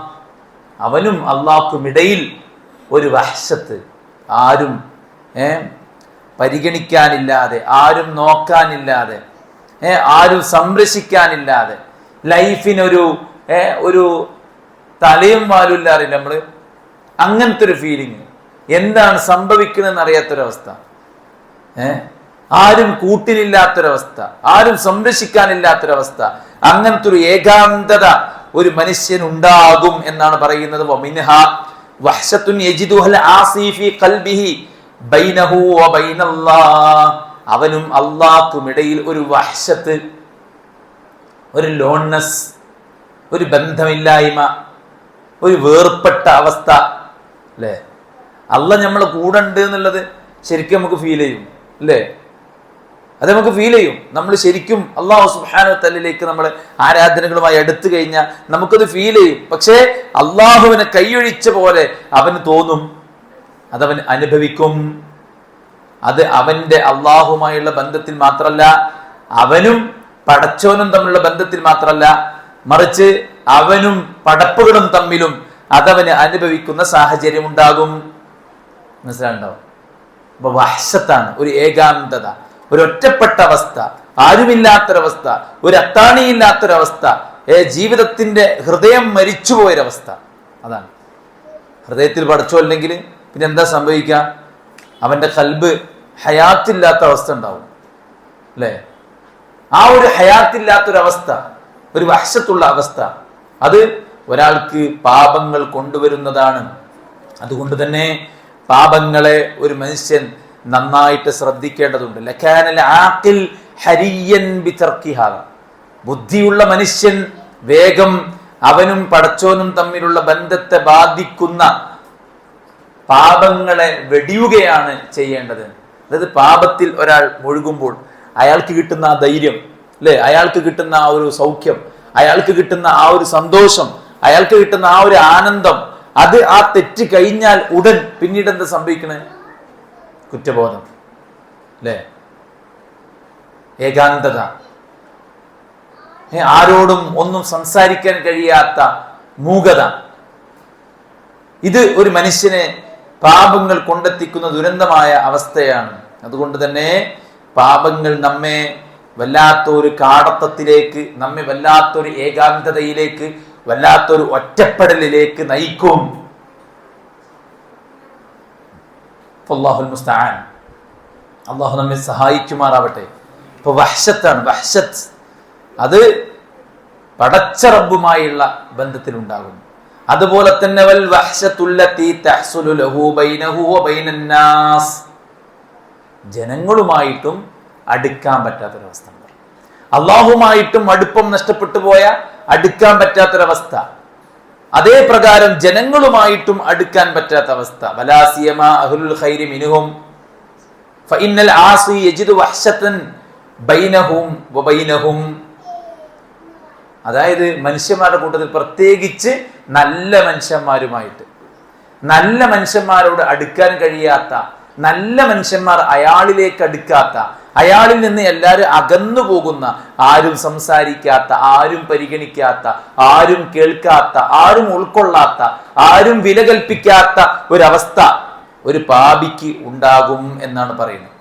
അവനും അള്ളാഹ്ക്കും ഇടയിൽ ഒരു വഹ്ശത്ത്. ആരും പരിഗണിക്കാനില്ലാതെ, ആരും നോക്കാനില്ലാതെ, ആരും സംരക്ഷിക്കാനില്ലാതെ, ലൈഫിനൊരു ഒരു തലയും വാലും അറിയില്ല നമ്മള്. അങ്ങനത്തെ ഒരു ഫീലിങ്, എന്താണ് സംഭവിക്കുന്നതെന്ന് അറിയാത്തൊരവസ്ഥ, ആരും കൂട്ടിനില്ലാത്തൊരവസ്ഥ, ആരും സംരക്ഷിക്കാനില്ലാത്തൊരവസ്ഥ. അങ്ങനത്തെ ഒരു ഏകാന്തത ഒരു മനുഷ്യനുണ്ടാകും എന്നാണ് പറയുന്നത്. വമിൻഹാ വഹ്ശത്തുൻ യജിദുഹൽ ആസി ഫീ ഖൽബിഹി ബൈനഹു വബൈനല്ലാഹ്. അവനും അല്ലാഹ്ക്കും ഇടയിൽ ഒരു വഹ്ശത്ത്, ഒരു ലോൺനെസ്, ഒരു ബന്ധമില്ലായ്മ, ഒരു വേർപെട്ട അവസ്ഥ. അല്ലേ? അള്ളാഹ് നമ്മളെ കൂടെ ഉണ്ട് എന്നുള്ളത് ശരിക്കും നമുക്ക് ഫീൽ ചെയ്യും. അല്ലേ? അത് നമുക്ക് ഫീൽ ചെയ്യും. നമ്മൾ ശരിക്കും അല്ലാഹു സുബ്ഹാനഹു വ തആലയിലേക്ക് നമ്മൾ ആരാധനകളുമായി അടുത്തു കഴിഞ്ഞാൽ നമുക്കത് ഫീൽ ചെയ്യും. പക്ഷേ അള്ളാഹുവിനെ കൈയൊഴിച്ച പോലെ അവന് തോന്നും, അതവൻ അനുഭവിക്കും. അത് അവന്റെ അള്ളാഹുമായുള്ള ബന്ധത്തിൽ മാത്രമല്ല, അവനും പടച്ചോനും തമ്മിലുള്ള ബന്ധത്തിൽ മാത്രമല്ല, മറിച്ച് അവനും പടപ്പുകളും തമ്മിലും അതവന് അനുഭവിക്കുന്ന സാഹചര്യം ഉണ്ടാകും. മനസ്സിലാണ്ടാവും? അപ്പൊ വഹ്ശത്താണ്, ഒരു ഏകാന്തത, ഒരു ഒറ്റപ്പെട്ട അവസ്ഥ, ആരുമില്ലാത്തൊരവസ്ഥ, ഒരു അത്താണിയില്ലാത്തൊരവസ്ഥ, ജീവിതത്തിന്റെ ഹൃദയം മരിച്ചുപോയൊരവസ്ഥ. അതാണ് ഹൃദയത്തിൽ പടച്ചോല്ലെങ്കിൽ പിന്നെ എന്താ സംഭവിക്കുക? അവന്റെ ഖൽബ് ഹയാത്തില്ലാത്ത അവസ്ഥ ഉണ്ടാവും. അല്ലേ? ആ ഒരു ഹയാത്തില്ലാത്തൊരവസ്ഥ, ഒരു വഹ്ശത്തുള്ള അവസ്ഥ, അത് ഒരാൾക്ക് പാപങ്ങൾ കൊണ്ടുവരുന്നതാണ്. അതുകൊണ്ട് തന്നെ പാപങ്ങളെ ഒരു മനുഷ്യൻ നന്നായിട്ട് ശ്രദ്ധിക്കേണ്ടതുണ്ട്. ലകാനൽ ആഖിൽ ഹരിയൻ ബിതർക്കിഹാ. ബുദ്ധിയുള്ള മനുഷ്യൻ വേഗം അവനും പടച്ചോനും തമ്മിലുള്ള ബന്ധത്തെ ബാധിക്കുന്ന പാപങ്ങളെ വെടിയുകയാണ് ചെയ്യേണ്ടത്. അതായത് പാപത്തിൽ ഒരാൾ മുഴുകുമ്പോൾ അയാൾക്ക് കിട്ടുന്ന ആ ധൈര്യം, അല്ലെ, അയാൾക്ക് കിട്ടുന്ന ആ ഒരു സൗഖ്യം, അയാൾക്ക് കിട്ടുന്ന ആ ഒരു സന്തോഷം, അയാൾക്ക് കിട്ടുന്ന ആ ഒരു ആനന്ദം, അത് ആ തെറ്റ് കഴിഞ്ഞാൽ ഉടൻ പിന്നീട് എന്താ സംഭവിക്കണേ? കുറ്റബോധം, അല്ലേ? ഏകാന്തത, ആരോടും ഒന്നും സംസാരിക്കാൻ കഴിയാത്ത മൂകത. ഇത് ഒരു മനുഷ്യനെ പാപങ്ങൾ കൊണ്ടെത്തിക്കുന്ന ദുരന്തമായ അവസ്ഥയാണ്. അതുകൊണ്ട് തന്നെ പാപങ്ങൾ നമ്മെ വല്ലാത്തൊരു കാടത്തത്തിലേക്ക്, നമ്മെ വല്ലാത്തൊരു ഏകാന്തതയിലേക്ക്, വല്ലാത്തൊരു ഒറ്റപ്പെടലിലേക്ക് നയിക്കും. അല്ലാഹുൽ മുസ്തആൻ. അള്ളാഹു നമ്മെ സഹായിക്കുമാറാവട്ടെ. ഇപ്പൊ വഹ്ശത്താണ്, വഹ്ശത്ത്, അത് പടച്ച റബ്ബുമായുള്ള ബന്ധത്തിലുണ്ടാകും. അതുപോലെ തന്നെ വൽ വഹ്ശത്തുല്ലതി തഹ്സുലു ലഹു ബൈനഹു വബൈനൻ നാസ്, ജനങ്ങളുമായിട്ടും അടുക്കാൻ പറ്റാത്തൊരവസ്ഥ. അള്ളാഹുമായിട്ടും അടുപ്പം നഷ്ടപ്പെട്ടു പോയ അടുക്കാൻ പറ്റാത്തൊരവസ്ഥ. അതേ പ്രകാരം ജനങ്ങളുമായിട്ടും അടുക്കാൻ പറ്റാത്ത അവസ്ഥ. വലാസിയമാ അഹ്ലുൽ ഖൈരി മിൻഹും ഫഇന്നൽ ആസി യജിദു വഹ്ശതൻ ബൈനഹും വബൈനഹും. അതായത് മനുഷ്യന്മാരുടെ കൂട്ടത്തിൽ പ്രത്യേകിച്ച് നല്ല മനുഷ്യന്മാരുമായിട്ട്, നല്ല മനുഷ്യന്മാരോട് അടുക്കാൻ കഴിയാത്ത, നല്ല മനുഷ്യന്മാർ അയാളിലേക്ക് അടുക്കാത്ത, അയാളിൽ നിന്ന് എല്ലാവരും അകന്നു പോകുന്ന, ആരും സംസാരിക്കാത്ത, ആരും പരിഗണിക്കാത്ത, ആരും കേൾക്കാത്ത, ആരും ഉൾക്കൊള്ളാത്ത, ആരും വില കൽപ്പിക്കാത്ത ഒരവസ്ഥ ഒരു പാപിക്ക് ഉണ്ടാകും എന്നാണ് പറയുന്നത്.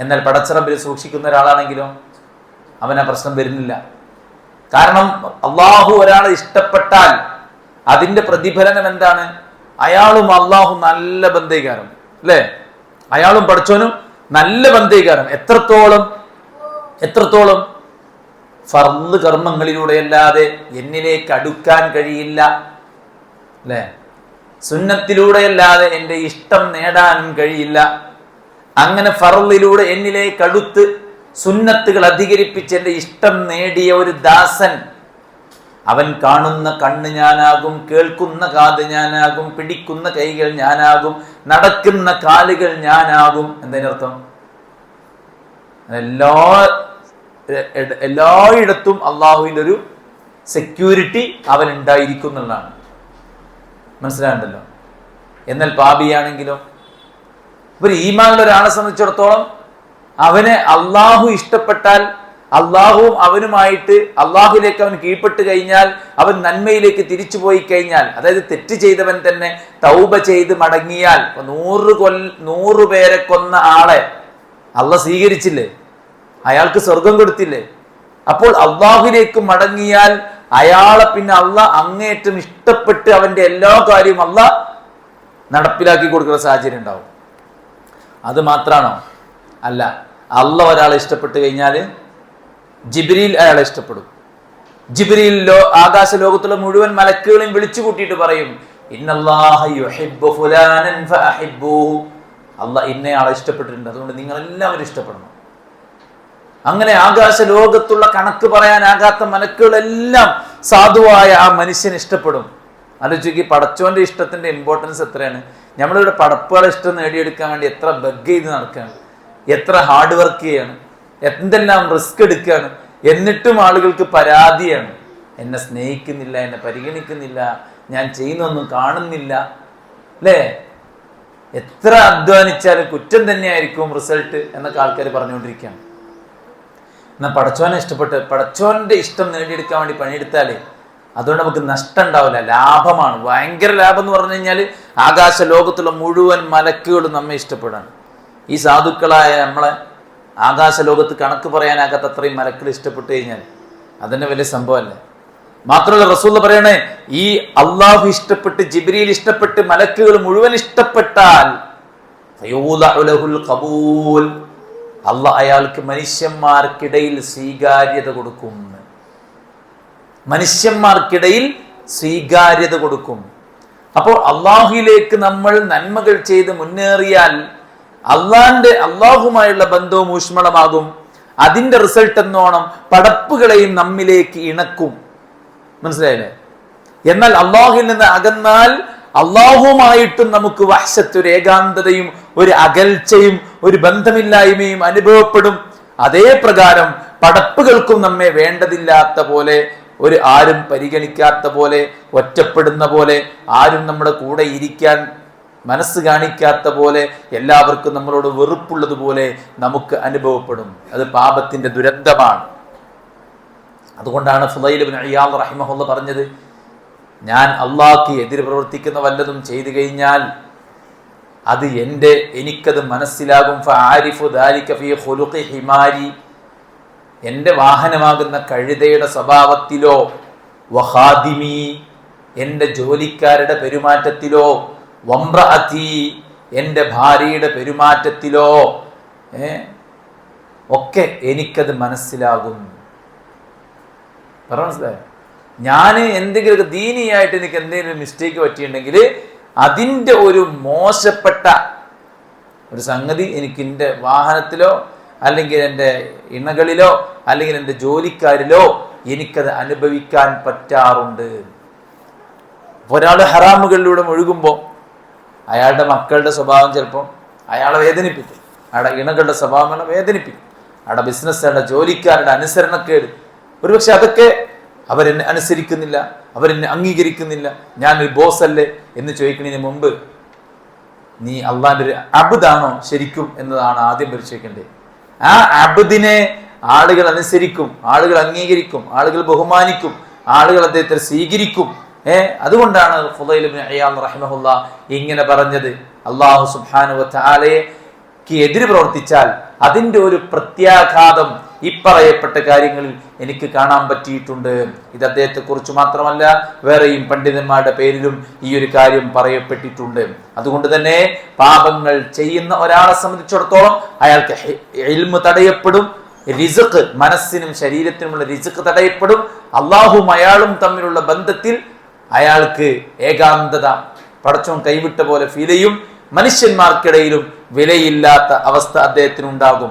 എന്നാൽ പടച്ചറബിൽ സൂക്ഷിക്കുന്ന ഒരാളാണെങ്കിലോ അവന് പ്രശ്നം വരുന്നില്ല. കാരണം അള്ളാഹു ഒരാളെ ഇഷ്ടപ്പെട്ടാൽ അതിന്റെ പ്രതിഫലനം എന്താണ്? അയാളും അള്ളാഹു നല്ല ബന്ധീകാരം, അല്ലേ? അയാളും പഠിച്ചോനും നല്ല ബന്ധീകാരം. എത്രത്തോളം ഫർദ് കർമ്മങ്ങളിലൂടെ അല്ലാതെ എന്നിലേക്ക് അടുക്കാൻ കഴിയില്ല, അല്ലേ? സുന്നത്തിലൂടെ അല്ലാതെ എൻ്റെ ഇഷ്ടം നേടാനും കഴിയില്ല. അങ്ങനെ ഫർദിലൂടെ എന്നിലേക്ക് അടുത്ത് സുന്നത്തുകൾ അധികരിപ്പിച്ച് എൻ്റെ ഇഷ്ടം നേടിയ ഒരു ദാസൻ, അവൻ കാണുന്ന കണ്ണ് ഞാനാകും, കേൾക്കുന്ന കാത് ഞാനാകും, പിടിക്കുന്ന കൈകൾ ഞാനാകും, നടക്കുന്ന കാലുകൾ ഞാനാകും. എന്നതിനർത്ഥം എല്ലായിടത്തും അള്ളാഹുവിൻ്റെ ഒരു സെക്യൂരിറ്റി അവൻ ഉണ്ടായിരിക്കും എന്നുള്ളതാണ്. മനസ്സിലാണ്ടല്ലോ. എന്നാൽ പാപിയാണെങ്കിലോ, ഒരു ഈമാനുള്ള ഒരാളെ സംബന്ധിച്ചിടത്തോളം അവനെ അള്ളാഹു ഇഷ്ടപ്പെട്ടാൽ, അള്ളാഹുവും അവനുമായിട്ട് അള്ളാഹുലേക്ക് അവൻ കീഴ്പ്പെട്ട് കഴിഞ്ഞാൽ, അവൻ നന്മയിലേക്ക് തിരിച്ചു പോയി കഴിഞ്ഞാൽ, അതായത് തെറ്റ് ചെയ്തവൻ തന്നെ തൗബ ചെയ്ത് മടങ്ങിയാൽ, 100 പേരെ കൊന്ന ആളെ അള്ളാഹ് സ്വീകരിച്ചില്ലേ? അയാൾക്ക് സ്വർഗം കൊടുത്തില്ലേ? അപ്പോൾ അള്ളാഹുലേക്ക് മടങ്ങിയാൽ അയാളെ പിന്നെ അള്ളാഹ് അങ്ങേറ്റം ഇഷ്ടപ്പെട്ട് അവന്റെ എല്ലാ കാര്യവും അള്ളാഹ് നടപ്പിലാക്കി കൊടുക്കുന്ന സാഹചര്യം ഉണ്ടാവും. അത് മാത്രാണോ? അല്ല. അള്ളാഹ് ഒരാളെ ഇഷ്ടപ്പെട്ട് കഴിഞ്ഞാൽ ജിബ്രീൽ അയാളെ ഇഷ്ടപ്പെടും. ജിബ്രീൽ ആകാശ ലോകത്തുള്ള മുഴുവൻ മലക്കുകളെയും വിളിച്ചു കൂട്ടിയിട്ട് പറയും, ഇന്നല്ലാഹ യുഹിബ്ബു ഫുലാനൻ ഫഅഹിബ്ബൂഹു. അള്ളാഹ് ഇന്നയാളെ ഇഷ്ടപ്പെട്ടിട്ടുണ്ട്, അതുകൊണ്ട് നിങ്ങൾ എല്ലാവരും ഇഷ്ടപ്പെടണം. അങ്ങനെ ആകാശ ലോകത്തുള്ള കണക്ക് പറയാനാകാത്ത മലക്കുകളെല്ലാം സാധുവായ ആ മനുഷ്യനെ ഇഷ്ടപ്പെടും. ആലോചിക്ക്, പടച്ചോന്റെ ഇഷ്ടത്തിന്റെ ഇമ്പോർട്ടൻസ് എത്രയാണ്. നമ്മളിവിടെ പടപ്പുകളെ ഇഷ്ടം നേടിയെടുക്കാൻ വേണ്ടി എത്ര ബഗ് ചെയ്ത് നടക്കുകയാണ്, എത്ര ഹാർഡ് വർക്ക് ചെയ്യാണ്, എന്തെല്ലാം റിസ്ക് എടുക്കുകയാണ്. എന്നിട്ടും ആളുകൾക്ക് പരാതിയാണ്, എന്നെ സ്നേഹിക്കുന്നില്ല, എന്നെ പരിഗണിക്കുന്നില്ല, ഞാൻ ചെയ്യുന്നൊന്നും കാണുന്നില്ല, അല്ലേ? എത്ര അധ്വാനിച്ചാലും കുറ്റം തന്നെയായിരിക്കും റിസൾട്ട് എന്നൊക്കെ ആൾക്കാർ പറഞ്ഞുകൊണ്ടിരിക്കുകയാണ്. എന്നാൽ പടച്ചോനെ ഇഷ്ടപ്പെട്ട് പടച്ചോന്റെ ഇഷ്ടം നേടിയെടുക്കാൻ വേണ്ടി പണിയെടുത്താലേ അതുകൊണ്ട് നമുക്ക് നഷ്ടം ഉണ്ടാവില്ല, ലാഭമാണ്. ഭയങ്കര ലാഭം എന്ന് പറഞ്ഞു കഴിഞ്ഞാൽ ആകാശ ലോകത്തുള്ള മുഴുവൻ മലക്കുകളും നമ്മെ ഇഷ്ടപ്പെടാണ്. ഈ സാധുക്കളായ നമ്മളെ ആകാശ ലോകത്ത് കണക്ക് പറയാനാകാത്ത അത്രയും മലക്കൾ ഇഷ്ടപ്പെട്ടു കഴിഞ്ഞാൽ അതന്നെ വലിയ സംഭവമല്ലേ. മാത്രമല്ല റസൂൽ പറയണേ, ഈ അള്ളാഹു ഇഷ്ടപ്പെട്ട്, ജിബ്രീൽ ഇഷ്ടപ്പെട്ട്, മലക്കുകൾ മുഴുവൻ ഇഷ്ടപ്പെട്ടാൽ അള്ളാഹ് അയാൾക്ക് മനുഷ്യന്മാർക്കിടയിൽ സ്വീകാര്യത കൊടുക്കും. മനുഷ്യന്മാർക്കിടയിൽ സ്വീകാര്യത കൊടുക്കും. അപ്പോൾ അള്ളാഹുവിലേക്ക് നമ്മൾ നന്മകൾ ചെയ്ത് മുന്നേറിയാൽ അള്ളാഹുമായുള്ള ബന്ധവും ഊഷ്മളമാകും. അതിന്റെ റിസൾട്ട് എന്നോണം പടപ്പുകളെയും നമ്മിലേക്ക് ഇണക്കും. മനസ്സിലായില്ലേ? എന്നാൽ അള്ളാഹുവിൽ നിന്ന് അകന്നാൽ അള്ളാഹുമായിട്ടും നമുക്ക് വഹ്ശത്ത്, ഒരു ഏകാന്തതയും ഒരു അകൽച്ചയും ഒരു ബന്ധമില്ലായ്മയും അനുഭവപ്പെടും. അതേ പ്രകാരം പടപ്പുകൾക്കും നമ്മെ വേണ്ടതില്ലാത്ത പോലെ, ഒരു ആരും പരിഗണിക്കാത്ത പോലെ, ഒറ്റപ്പെടുന്ന പോലെ, ആരും നമ്മുടെ കൂടെ ഇരിക്കാൻ മനസ്സ് കാണിക്കാത്ത പോലെ, എല്ലാവർക്കും നമ്മളോട് വെറുപ്പുള്ളതുപോലെ നമുക്ക് അനുഭവപ്പെടും. അത് പാപത്തിന്റെ ദുരന്തമാണ്. അതുകൊണ്ടാണ് ഫുളൈൽ ഇബ്നു ഇയാദ് റഹിമഹുല്ലാഹ് പറഞ്ഞത്, ഞാൻ അള്ളാഹ്ക്ക് എതിര് പ്രവർത്തിക്കുന്ന വല്ലതും ചെയ്തു കഴിഞ്ഞാൽ അത് എനിക്കത് മനസ്സിലാകും. ഫആരിഫു ദാലിക ഫീ ഖുലുഖി ഹിമാരി, എൻ്റെ വാഹനമാകുന്ന കഴുതയുടെ സ്വഭാവത്തിലോ, വഖാദിമി, എൻ്റെ ജോലിക്കാരുടെ പെരുമാറ്റത്തിലോ, വംറഅതി, എൻ്റെ ഭാര്യയുടെ പെരുമാറ്റത്തിലോ ഒക്കെ എനിക്കത് മനസ്സിലാകും. മനസ്സിലായോ? ഞാൻ എന്തെങ്കിലുമൊക്കെ ദീനിയായിട്ട് എനിക്ക് എന്തെങ്കിലും മിസ്റ്റേക്ക് പറ്റിയിട്ടുണ്ടെങ്കിൽ അതിൻ്റെ ഒരു മോശപ്പെട്ട ഒരു സംഗതി എനിക്ക് എൻ്റെ വാഹനത്തിലോ അല്ലെങ്കിൽ എൻ്റെ ഇണകളിലോ അല്ലെങ്കിൽ എൻ്റെ ജോലിക്കാരിലോ എനിക്കത് അനുഭവിക്കാൻ പറ്റാറുണ്ട്. ഒരാൾ ഹറാമുകളിലൂടെ മുഴുകുമ്പോൾ അയാളുടെ മക്കളുടെ സ്വഭാവം ചിലപ്പോൾ അയാളെ വേദനിപ്പിക്കും, അയാളുടെ ഇണകളുടെ സ്വഭാവങ്ങളെ വേദനിപ്പിക്കും, അയാളുടെ ബിസിനസ്, അയാളുടെ ജോലിക്കാരുടെ അനുസരണക്കേട്, ഒരുപക്ഷെ അതൊക്കെ അവരെന്നെ അനുസരിക്കുന്നില്ല, അവരെന്നെ അംഗീകരിക്കുന്നില്ല, ഞാനൊരു ബോസ് അല്ലേ എന്ന് ചോദിക്കുന്നതിന് മുമ്പ് നീ അള്ളാന്റെ ഒരു അബ്ദാണോ ശരിക്കും എന്നതാണ് ആദ്യം പരിശോധിക്കേണ്ടത്. ആ അബ്ദിനെ ആളുകൾ അനുസരിക്കും, ആളുകൾ അംഗീകരിക്കും, ആളുകൾ ബഹുമാനിക്കും, ആളുകൾ അദ്ദേഹത്തെ സ്വീകരിക്കും. അതുകൊണ്ടാണ് ഫുദൈൽ ഇബ്നു ഇയാദ് റഹിമഹുല്ലാ ഇങ്ങനെ പറഞ്ഞത്, അല്ലാഹു സുബ്ഹാനഹു വ തആലയ്ക്ക് എതിര് പ്രവർത്തിച്ചാൽ അതിന്റെ ഒരു പ്രത്യാഘാതം ഇപ്പറയപ്പെട്ട കാര്യങ്ങളിൽ എനിക്ക് കാണാൻ പറ്റിയിട്ടുണ്ട്. ഇത് അദ്ദേഹത്തെ കുറിച്ച് മാത്രമല്ല വേറെയും പണ്ഡിതന്മാരുടെ പേരിലും ഈ ഒരു കാര്യം പറയപ്പെട്ടിട്ടുണ്ട്. അതുകൊണ്ട് തന്നെ പാപങ്ങൾ ചെയ്യുന്ന ഒരാളെ സംബന്ധിച്ചിടത്തോളം അയാൾക്ക് ഇൽമ് തടയപ്പെടും, റിസ്ഖ് മനസ്സിനും ശരീരത്തിനുമുള്ള റിസ്ഖ് തടയപ്പെടും, അള്ളാഹും അയാളും തമ്മിലുള്ള ബന്ധത്തിൽ അയാൾക്ക് ഏകാന്തത, പടച്ചോൻ കൈവിട്ട പോലെ ഫീൽ ചെയ്യും, മനുഷ്യന്മാർക്കിടയിലും വിലയില്ലാത്ത അവസ്ഥ അദ്ദേഹത്തിനുണ്ടാകും.